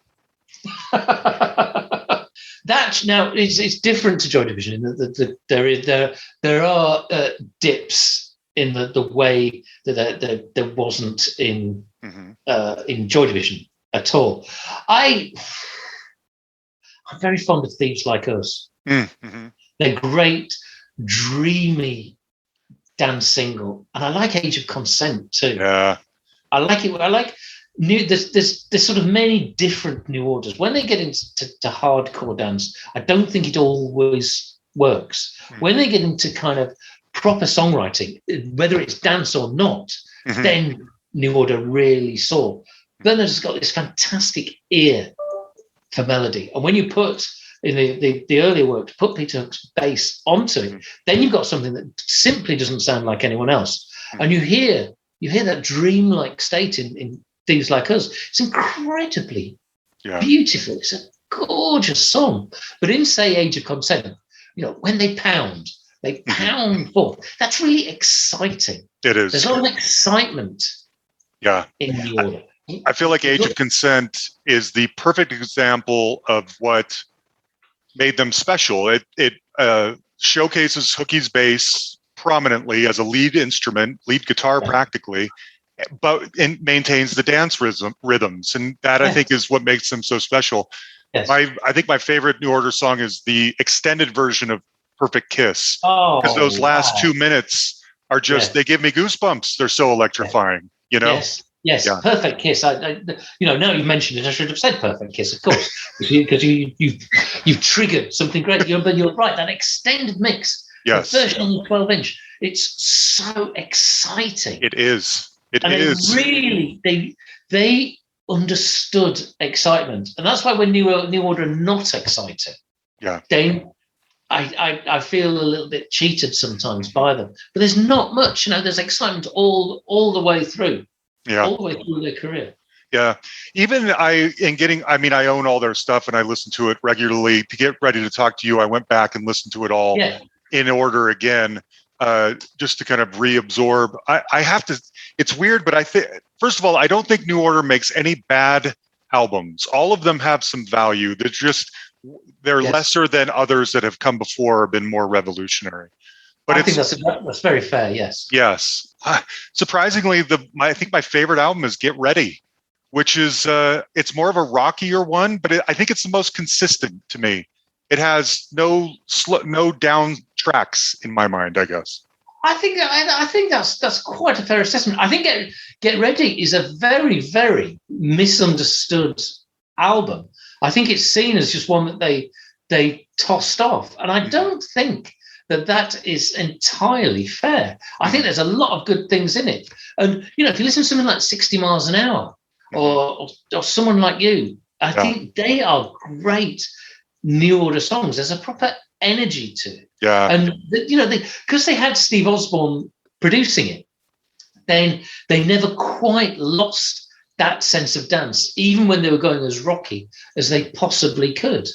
That now it's different to Joy Division in that there are dips in the way that there wasn't in Joy Division at all. I'm very fond of Thieves Like Us. They're great, dreamy dance single, and I like Age of Consent too. Yeah, I like it. I like there's sort of many different New Orders. When they get into hardcore dance, I don't think it always works. When they get into kind of proper songwriting, whether it's dance or not, then New Order really soar. Bernard's got this fantastic ear for melody, and when you put in the earlier work, to put Peter Hook's bass onto it, then you've got something that simply doesn't sound like anyone else, and you hear that dreamlike state in Things Like Us. It's incredibly beautiful. It's a gorgeous song. But in, say, Age of Consent, when they pound forth. That's really exciting. It is. There's a lot of excitement in the order. I feel like Age of Consent is the perfect example of what made them special. It showcases Hookie's bass prominently as a lead guitar practically, but it maintains the dance rhythms, and that I think is what makes them so special. Yes. I think my favorite New Order song is the extended version of Perfect Kiss, because those last 2 minutes are just they give me goosebumps. They're so electrifying. Yes. Yeah. Perfect Kiss. I now you've mentioned it, I should have said Perfect Kiss, of course, because you've triggered something great. But you're right. That extended mix, the version on the 12-inch, it's so exciting. It is. It and is. Really, they understood excitement, and that's why when New Order are not excited, then I feel a little bit cheated sometimes by them. But there's not much, there's excitement all the way through. All the way through their career. Yeah. Even I own all their stuff and I listen to it regularly. To get ready to talk to you, I went back and listened to it all in order again, just to kind of reabsorb. I have to, it's weird, but I think, first of all, I don't think New Order makes any bad albums. All of them have some value. They're lesser than others that have come before or been more revolutionary. But I think that's very fair. Yes. Yes. Surprisingly, I think my favorite album is Get Ready, which is it's more of a rockier one, but I think it's the most consistent to me. It has no down tracks in my mind, I guess. I think that's quite a fair assessment. I think Get Ready is a very, very misunderstood album. I think it's seen as just one that they tossed off, and I don't think that is entirely fair. I think there's a lot of good things in it. And, if you listen to something like 60 Miles an Hour or Someone Like You, I think they are great New Order songs. There's a proper energy to it. Yeah. And, because they had Steve Osborne producing it, then they never quite lost that sense of dance, even when they were going as rocky as they possibly could.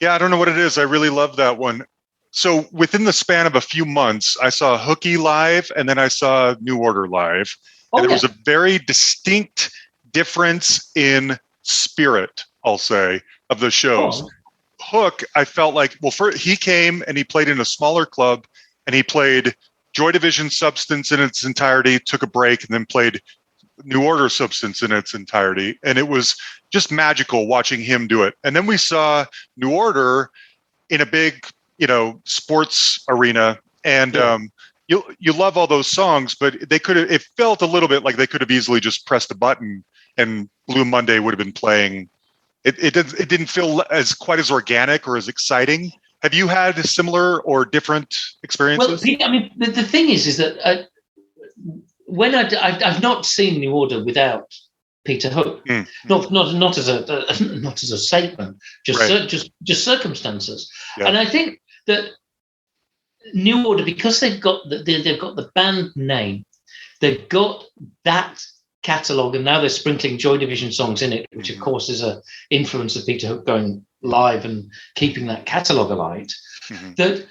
Yeah, I don't know what it is. I really love that one. So within the span of a few months, I saw Hookie live and then I saw New Order live. And there was a very distinct difference in spirit I'll say, of the shows. Hook, I felt like, well, he came and he played in a smaller club, and he played Joy Division Substance in its entirety, took a break, and then played New Order Substance in its entirety. And it was just magical watching him do it. And then we saw New Order in a big, sports arena. And you love all those songs, but it felt a little bit like they could have easily just pressed a button and Blue Monday would have been playing. It didn't feel quite as organic or as exciting. Have you had similar or different experiences? Well, I mean, the thing is that when I've not seen New Order without Peter Hook, not as a statement, just circumstances, and I think that New Order, because they've got the band name, they've got that catalogue, and now they're sprinkling Joy Division songs in it, which of course is a influence of Peter Hook going live and keeping that catalogue alive. That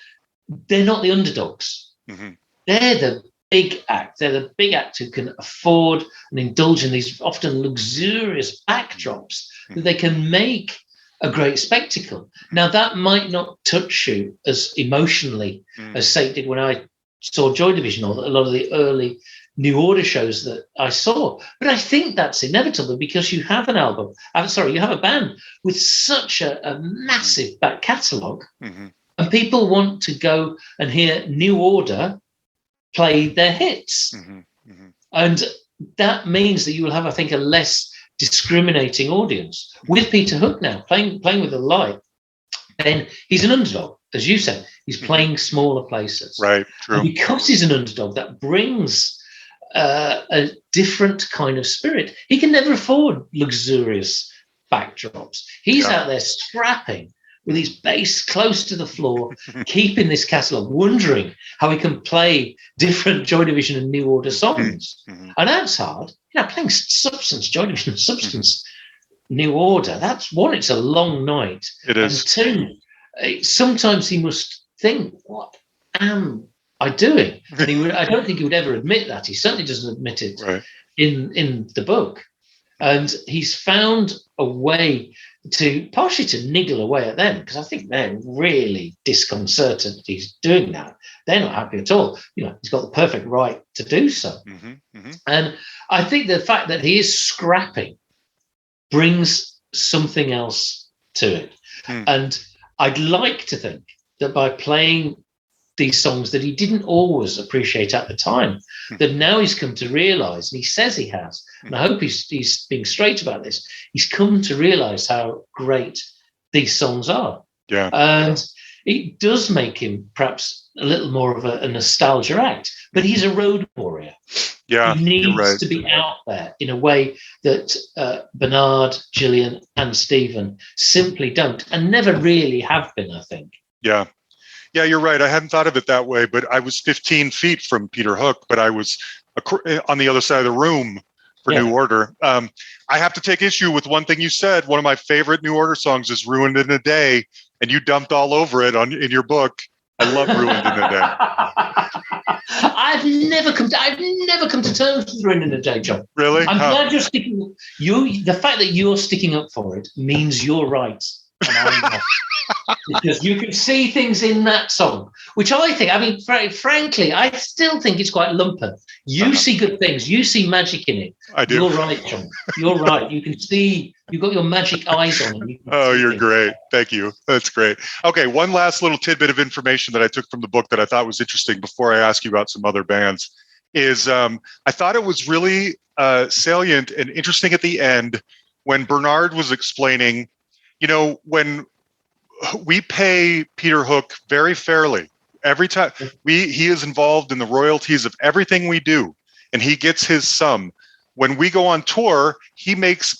they're not the underdogs. They're the big act. They're the big act who can afford and indulge in these often luxurious backdrops that they can make a great spectacle. Now, that might not touch you as emotionally as, say, it did when I saw Joy Division or a lot of the early New Order shows that I saw. But I think that's inevitable because you have you have a band with such a massive back catalogue, and people want to go and hear New Order play their hits. And that means that you will have, I think, a less discriminating audience. With Peter Hook now playing with the light, then he's an underdog, as you said. He's playing smaller places. Right, true. And because he's an underdog, that brings a different kind of spirit. He can never afford luxurious backdrops. He's out there scrapping with his bass close to the floor, keeping this catalogue, wondering how he can play different Joy Division and New Order songs. And that's hard. Playing Substance, Joy Division, Substance, New Order, that's one, it's a long night. It is. And two, sometimes he must think, what am I doing? And I don't think he would ever admit that. He certainly doesn't admit it in the book. And he's found a way partially to niggle away at them, because I think they're really disconcerted that he's doing that. They're not happy at all. He's got the perfect right to do so. And I think the fact that he is scrapping brings something else to it. And I'd like to think that by playing these songs that he didn't always appreciate at the time, that now he's come to realize, and he says he has, and I hope he's being straight about this, he's come to realize how great these songs are. And it does make him perhaps a little more of a nostalgia act, but he's a road warrior. He needs to be out there in a way that Bernard, Gillian, and Stephen simply don't, and never really have been, I think. Yeah, you're right. I hadn't thought of it that way, but I was 15 feet from Peter Hook, but I was on the other side of the room for New Order. I have to take issue with one thing you said. One of my favorite New Order songs is Ruined in a Day, and you dumped all over it in your book. I love Ruined in a Day. I've never come to terms with Ruined in a Day, John. Really? I'm glad you're sticking. The fact that you're sticking up for it means you're right, and I'm not. Because you can see things in that song, which I think, frankly, I still think it's quite lumpen. You see good things. You see magic in it. I do. You're right, John. You're right. You can see, you've got your magic eyes on it. You're great. Thank you. That's great. Okay, one last little tidbit of information that I took from the book that I thought was interesting before I ask you about some other bands is I thought it was really salient and interesting at the end when Bernard was explaining, when we pay Peter Hook very fairly every time he is involved in the royalties of everything we do, and he gets his sum. When we go on tour,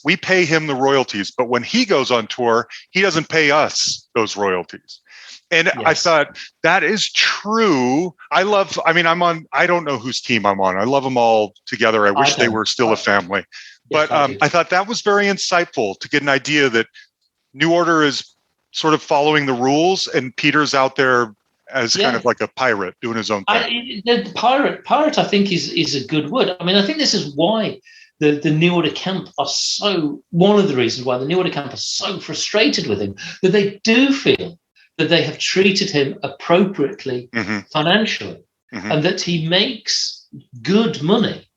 we pay him the royalties, but when he goes on tour, he doesn't pay us those royalties. And I thought that is true. I don't know whose team I'm on. I love them all together. I wish they were still a family. But I thought that was very insightful to get an idea that New Order is sort of following the rules, and Peter's out there as kind of like a pirate doing his own thing. The pirate, I think, is a good word. I think this is why the New Order camp are one of the reasons why the New Order camp are so frustrated with him, that they do feel that they have treated him appropriately financially, and that he makes good money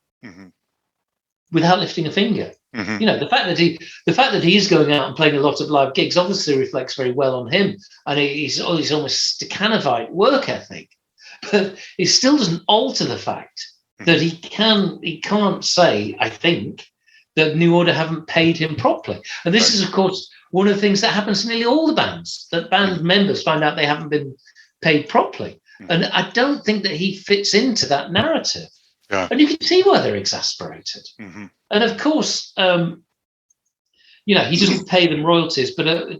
without lifting a finger. The fact that he's going out and playing a lot of live gigs obviously reflects very well on him, and he's almost Stakhanovite work ethic, but it still doesn't alter the fact that he can't say, I think, that New Order haven't paid him properly. And this is, of course, one of the things that happens to nearly all the bands, that band members find out they haven't been paid properly. And I don't think that he fits into that narrative. Yeah. And you can see why they're exasperated. And of course, he doesn't pay them royalties, but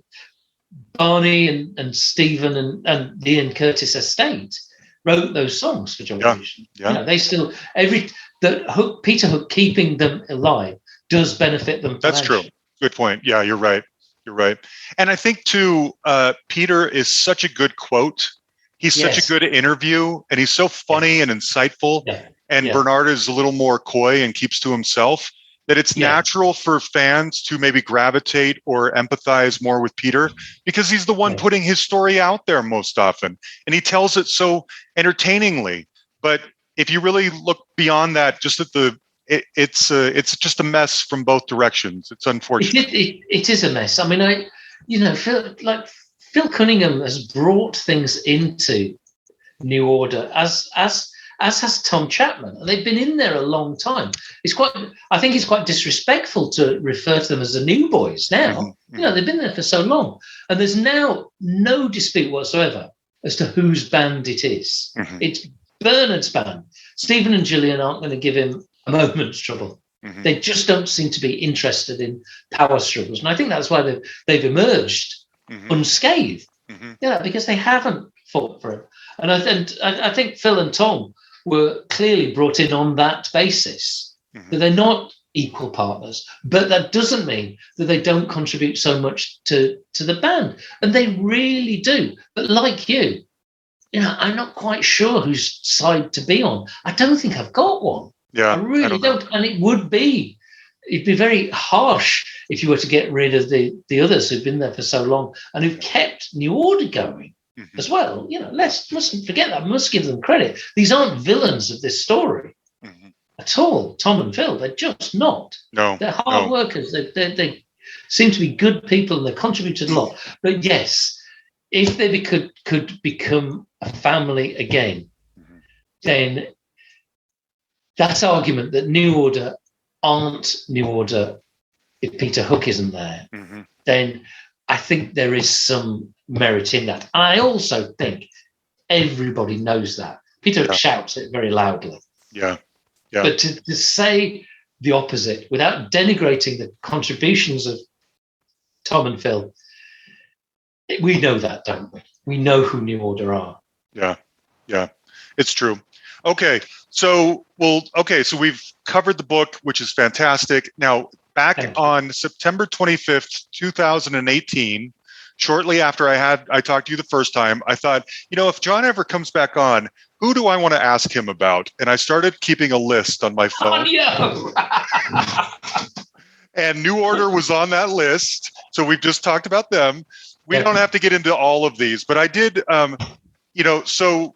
Barney and Stephen and Ian Curtis estate wrote those songs for Joy Division. Yeah. They still Peter Hook keeping them alive does benefit them. That's true. Good point. Yeah, you're right. And I think too, Peter is such a good quote. He's such a good interview, and he's so funny and insightful. Yeah. And Bernard is a little more coy and keeps to himself, that it's natural for fans to maybe gravitate or empathize more with Peter, because he's the one putting his story out there most often, and he tells it so entertainingly. But if you really look beyond that, just at it's just a mess from both directions. It's unfortunate. It is a mess. I mean, Phil Cunningham has brought things into New Order as has Tom Chapman, and they've been in there a long time. I think it's quite disrespectful to refer to them as the New Boys now. They've been there for so long, and there's now no dispute whatsoever as to whose band it is. It's Bernard's band. Stephen and Gillian aren't going to give him a moment's trouble. They just don't seem to be interested in power struggles, and I think that's why they've emerged unscathed. Because they haven't fought for it. And I think Phil and Tom were clearly brought in on that basis, that they're not equal partners, but that doesn't mean that they don't contribute so much to the band, and they really do. But like you, I'm not quite sure whose side to be on. I don't think I've got one. I really don't. And it'd be very harsh if you were to get rid of the others who've been there for so long and who've kept New Order going as well. Mustn't forget that. Must give them credit. These aren't villains of this story at all. Tom and Phil, they're just not. No, they're hard workers. They seem to be good people, and they contributed a lot. But yes, if they could become a family again, then that argument that New Order aren't New Order if Peter Hook isn't there, then I think there is some merit in that. I also think everybody knows that. Peter Hook shouts it very loudly. Yeah. But to say the opposite without denigrating the contributions of Tom and Phil, we know that, don't we? We know who New Order are. Yeah, it's true. Okay, so we've covered the book, which is fantastic. Now, back on September 25th, 2018, shortly after I talked to you the first time, I thought, if John ever comes back on, who do I want to ask him about? And I started keeping a list on my phone. And New Order was on that list. So we've just talked about them. We don't have to get into all of these, but I did, so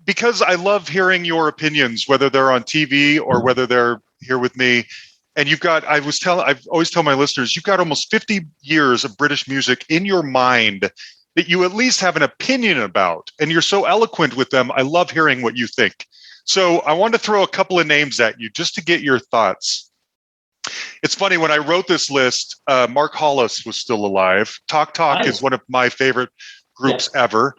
because I love hearing your opinions, whether they're on TV or whether they're here with me. And I always tell my listeners, you've got almost 50 years of British music in your mind that you at least have an opinion about. And you're so eloquent with them. I love hearing what you think. So I wanted to throw a couple of names at you just to get your thoughts. It's funny, when I wrote this list, Mark Hollis was still alive. Talk is one of my favorite groups ever.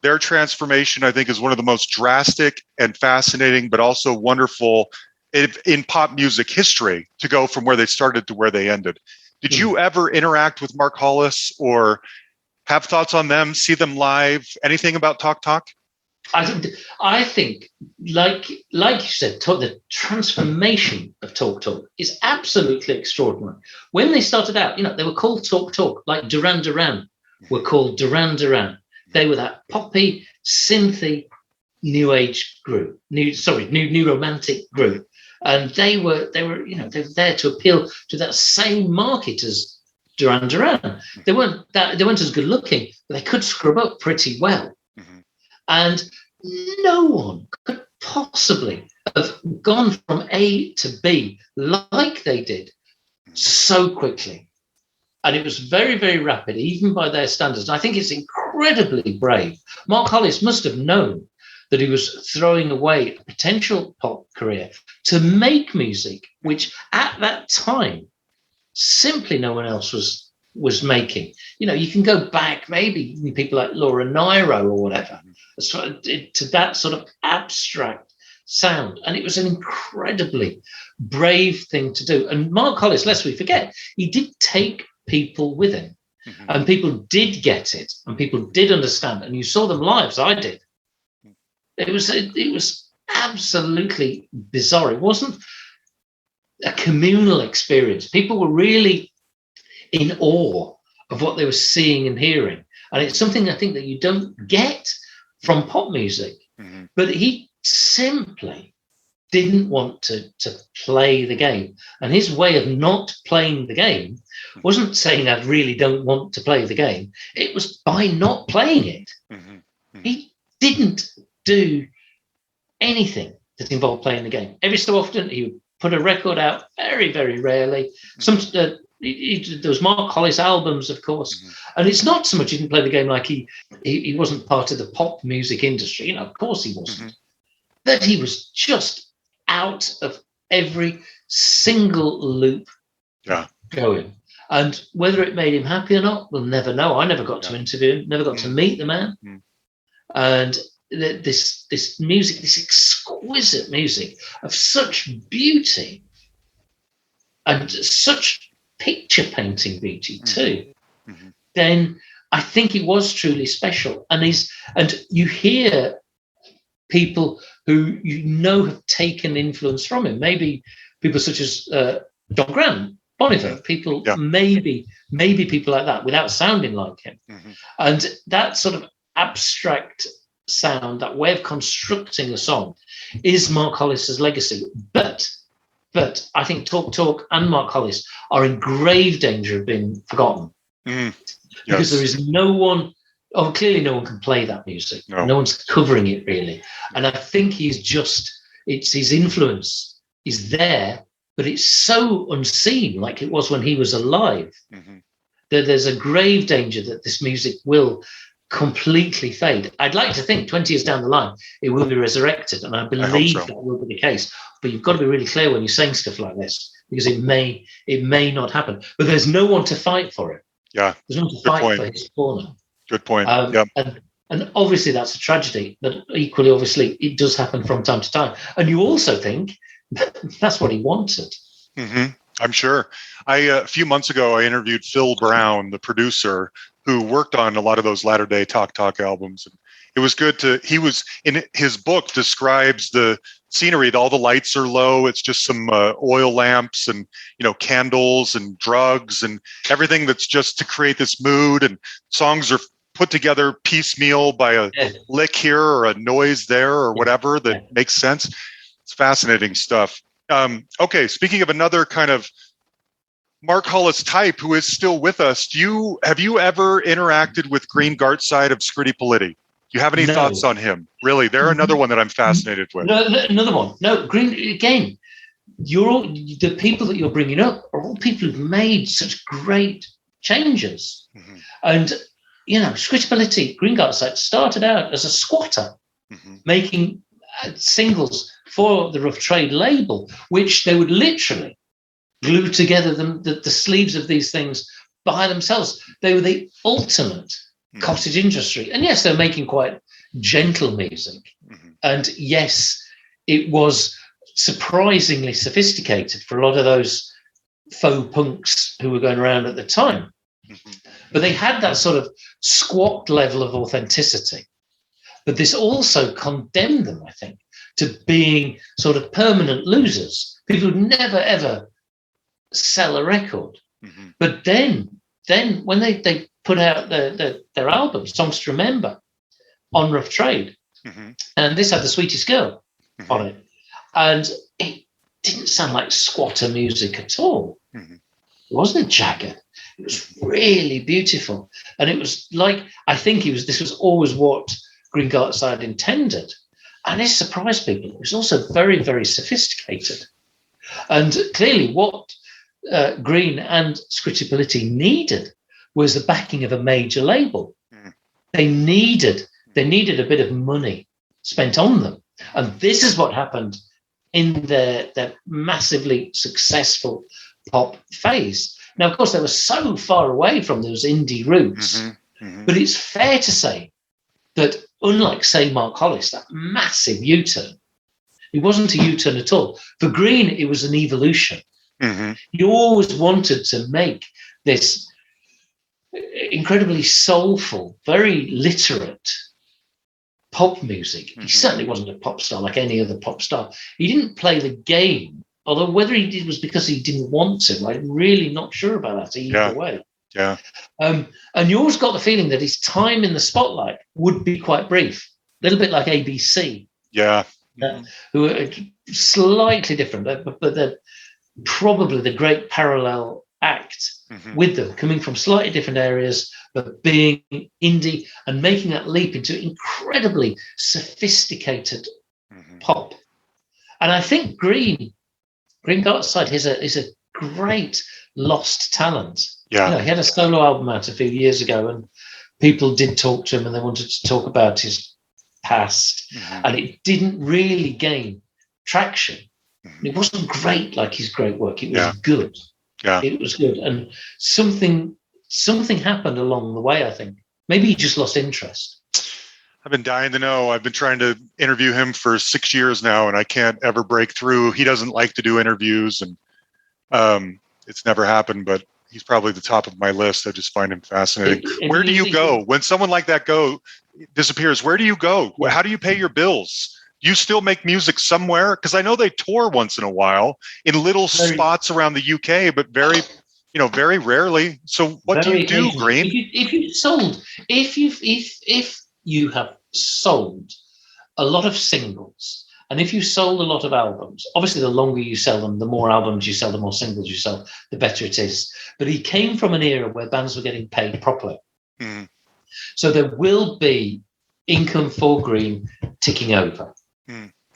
Their transformation, I think, is one of the most drastic and fascinating, but also wonderful in pop music history, to go from where they started to where they ended. Did you ever interact with Mark Hollis or have thoughts on them, see them live, anything about Talk? I think, like you said, the transformation of Talk is absolutely extraordinary. When they started out, they were called Talk, like Duran Duran were called Duran Duran. They were that poppy, synthy, new age group, new romantic group. and they were there to appeal to that same market as Duran Duran. They weren't as good looking, but they could scrub up pretty well. Mm-hmm. And no one could possibly have gone from A to B like they did so quickly. And it was very, very rapid, even by their standards. And I think it's incredibly brave. Mark Hollis must have known that he was throwing away a potential pop career to make music, which at that time, simply no one else was making. You can go back, maybe people like Laura Nyro or whatever, to that sort of abstract sound. And it was an incredibly brave thing to do. And Mark Hollis, lest we forget, he did take people with him, and people did get it, and people did understand, and you saw them live, as I did. It was absolutely bizarre. It wasn't a communal experience. People were really in awe of what they were seeing and hearing, and it's something I think that you don't get from pop music. But he simply didn't want to play the game, and his way of not playing the game wasn't saying I really don't want to play the game. It was by not playing it. He didn't do anything that involved playing the game. Every so often he would put a record out, very, very rarely. There was Mark Hollis albums, of course, and it's not so much he didn't play the game like he wasn't part of the pop music industry. Of course he wasn't. But he was just out of every single loop going. And whether it made him happy or not, we'll never know. I never got to interview him, never got to meet the man. And this music, this exquisite music of such beauty and such picture painting beauty too, then I think it was truly special. And you hear people who have taken influence from him. Maybe people such as John Grant, Bon Iver, people, maybe people like that, without sounding like him. And that sort of abstract sound, that way of constructing a song, is Mark Hollis's legacy. But I think Talk Talk and Mark Hollis are in grave danger of being forgotten. Because there is no one. Oh, clearly no one can play that music. No one's covering it, really. And I think it's his influence is there, but it's so unseen, like it was when he was alive, that there's a grave danger that this music will completely fade. I'd like to think 20 years down the line, it will be resurrected, and I believe that will be the case. But you've got to be really clear when you're saying stuff like this, because it may not happen. But there's no one to fight for it. Yeah. There's no one to fight for his corner. Good point. And obviously that's a tragedy, but equally, obviously, it does happen from time to time. And you also think that's what he wanted. I'm sure. A few months ago, I interviewed Phil Brown, the producer, who worked on a lot of those latter day Talk Talk albums. And it was good he was in his book describes the scenery. All the lights are low. It's just some oil lamps and, candles and drugs and everything that's just to create this mood. And songs are put together piecemeal by a lick here or a noise there or whatever that makes sense. It's fascinating stuff. Okay, speaking of another kind of Mark Hollis type who is still with us, have you ever interacted with Green Gartside of Scritti Politti? Do you have any thoughts on him? Really, they're another one that I'm fascinated with. No, another one. No, Green, again, the people that you're bringing up are all people who've made such great changes. And, Scritti Politti, Green Gartside, started out as a squatter, making singles for the Rough Trade label, which they would literally glue together the sleeves of these things by themselves. They were the ultimate cottage industry. And yes, they're making quite gentle music. And yes, it was surprisingly sophisticated for a lot of those faux punks who were going around at the time. But they had that sort of squat level of authenticity. But this also condemned them, I think, to being sort of permanent losers, people who never, ever sell a record. But then when they put out their album, Songs to Remember, on Rough Trade, and this had The Sweetest Girl on it, and it didn't sound like squatter music at all. Mhm. It wasn't jagged. It was really beautiful. And it was like, I think this was always what Green Gartside intended. And it surprised people. It was also very, very sophisticated. And clearly what Green and Scritti Politti needed was the backing of a major label. They needed a bit of money spent on them. And this is what happened in their massively successful pop phase. Now, of course, they were so far away from those indie roots, but it's fair to say that unlike, say, Mark Hollis, that massive U-turn, it wasn't a U-turn at all. For Green, it was an evolution. He always wanted to make this incredibly soulful, very literate pop music. He certainly wasn't a pop star like any other pop star. He didn't play the game, although whether he did was because he didn't want to. I'm really not sure about that either way. Yeah. And you always got the feeling that his time in the spotlight would be quite brief, a little bit like ABC. Yeah. Who are slightly different, but they're probably the great parallel act with them, coming from slightly different areas, but being indie and making that leap into incredibly sophisticated pop. And I think Green Gartside is a great lost talent. Yeah. You know, he had a solo album out a few years ago, and people did talk to him and they wanted to talk about his past, and it didn't really gain traction. It wasn't great like his great work. It was good. Yeah. It was good. And something happened along the way, I think. Maybe he just lost interest. I've been dying to know. I've been trying to interview him for 6 years now, and I can't ever break through. He doesn't like to do interviews, and it's never happened, but he's probably the top of my list. I just find him fascinating. Where do you go when someone like that disappears? Where do you go? How do you pay your bills? You still make music somewhere? Because I know they tour once in a while in little spots around the UK, but very rarely. So what do you do, Green? If you have sold a lot of singles, and if you sold a lot of albums, obviously the longer you sell them, the more albums you sell, the more singles you sell, the better it is. But he came from an era where bands were getting paid properly. So there will be income for Green ticking over.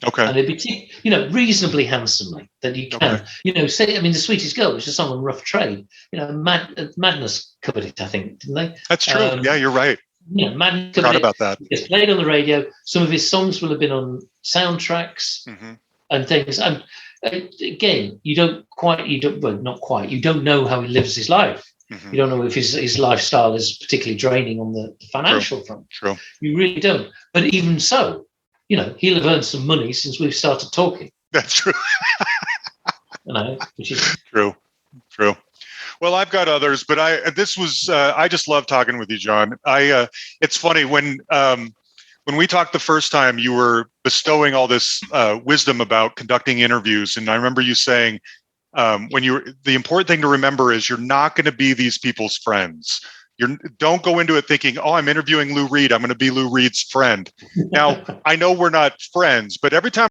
Okay. And it'd be, reasonably handsomely that you can, The Sweetest Girl, which is a song on Rough Trade, Madness covered it, I think, didn't they? That's true. Yeah, you're right. Madness forgot about that. It's played on the radio. Some of his songs will have been on soundtracks and things. And again, you don't know how he lives his life. You don't know if his lifestyle is particularly draining on the financial front. True. You really don't. But even so, he'll have earned some money since we've started talking. That's true. Which is true. Well, I've got others, but I just love talking with you, John. It's funny when we talked the first time, you were bestowing all this wisdom about conducting interviews, and I remember you saying the important thing to remember is you're not going to be these people's friends. Don't go into it thinking, oh, I'm interviewing Lou Reed, I'm going to be Lou Reed's friend. Now, I know we're not friends, but every time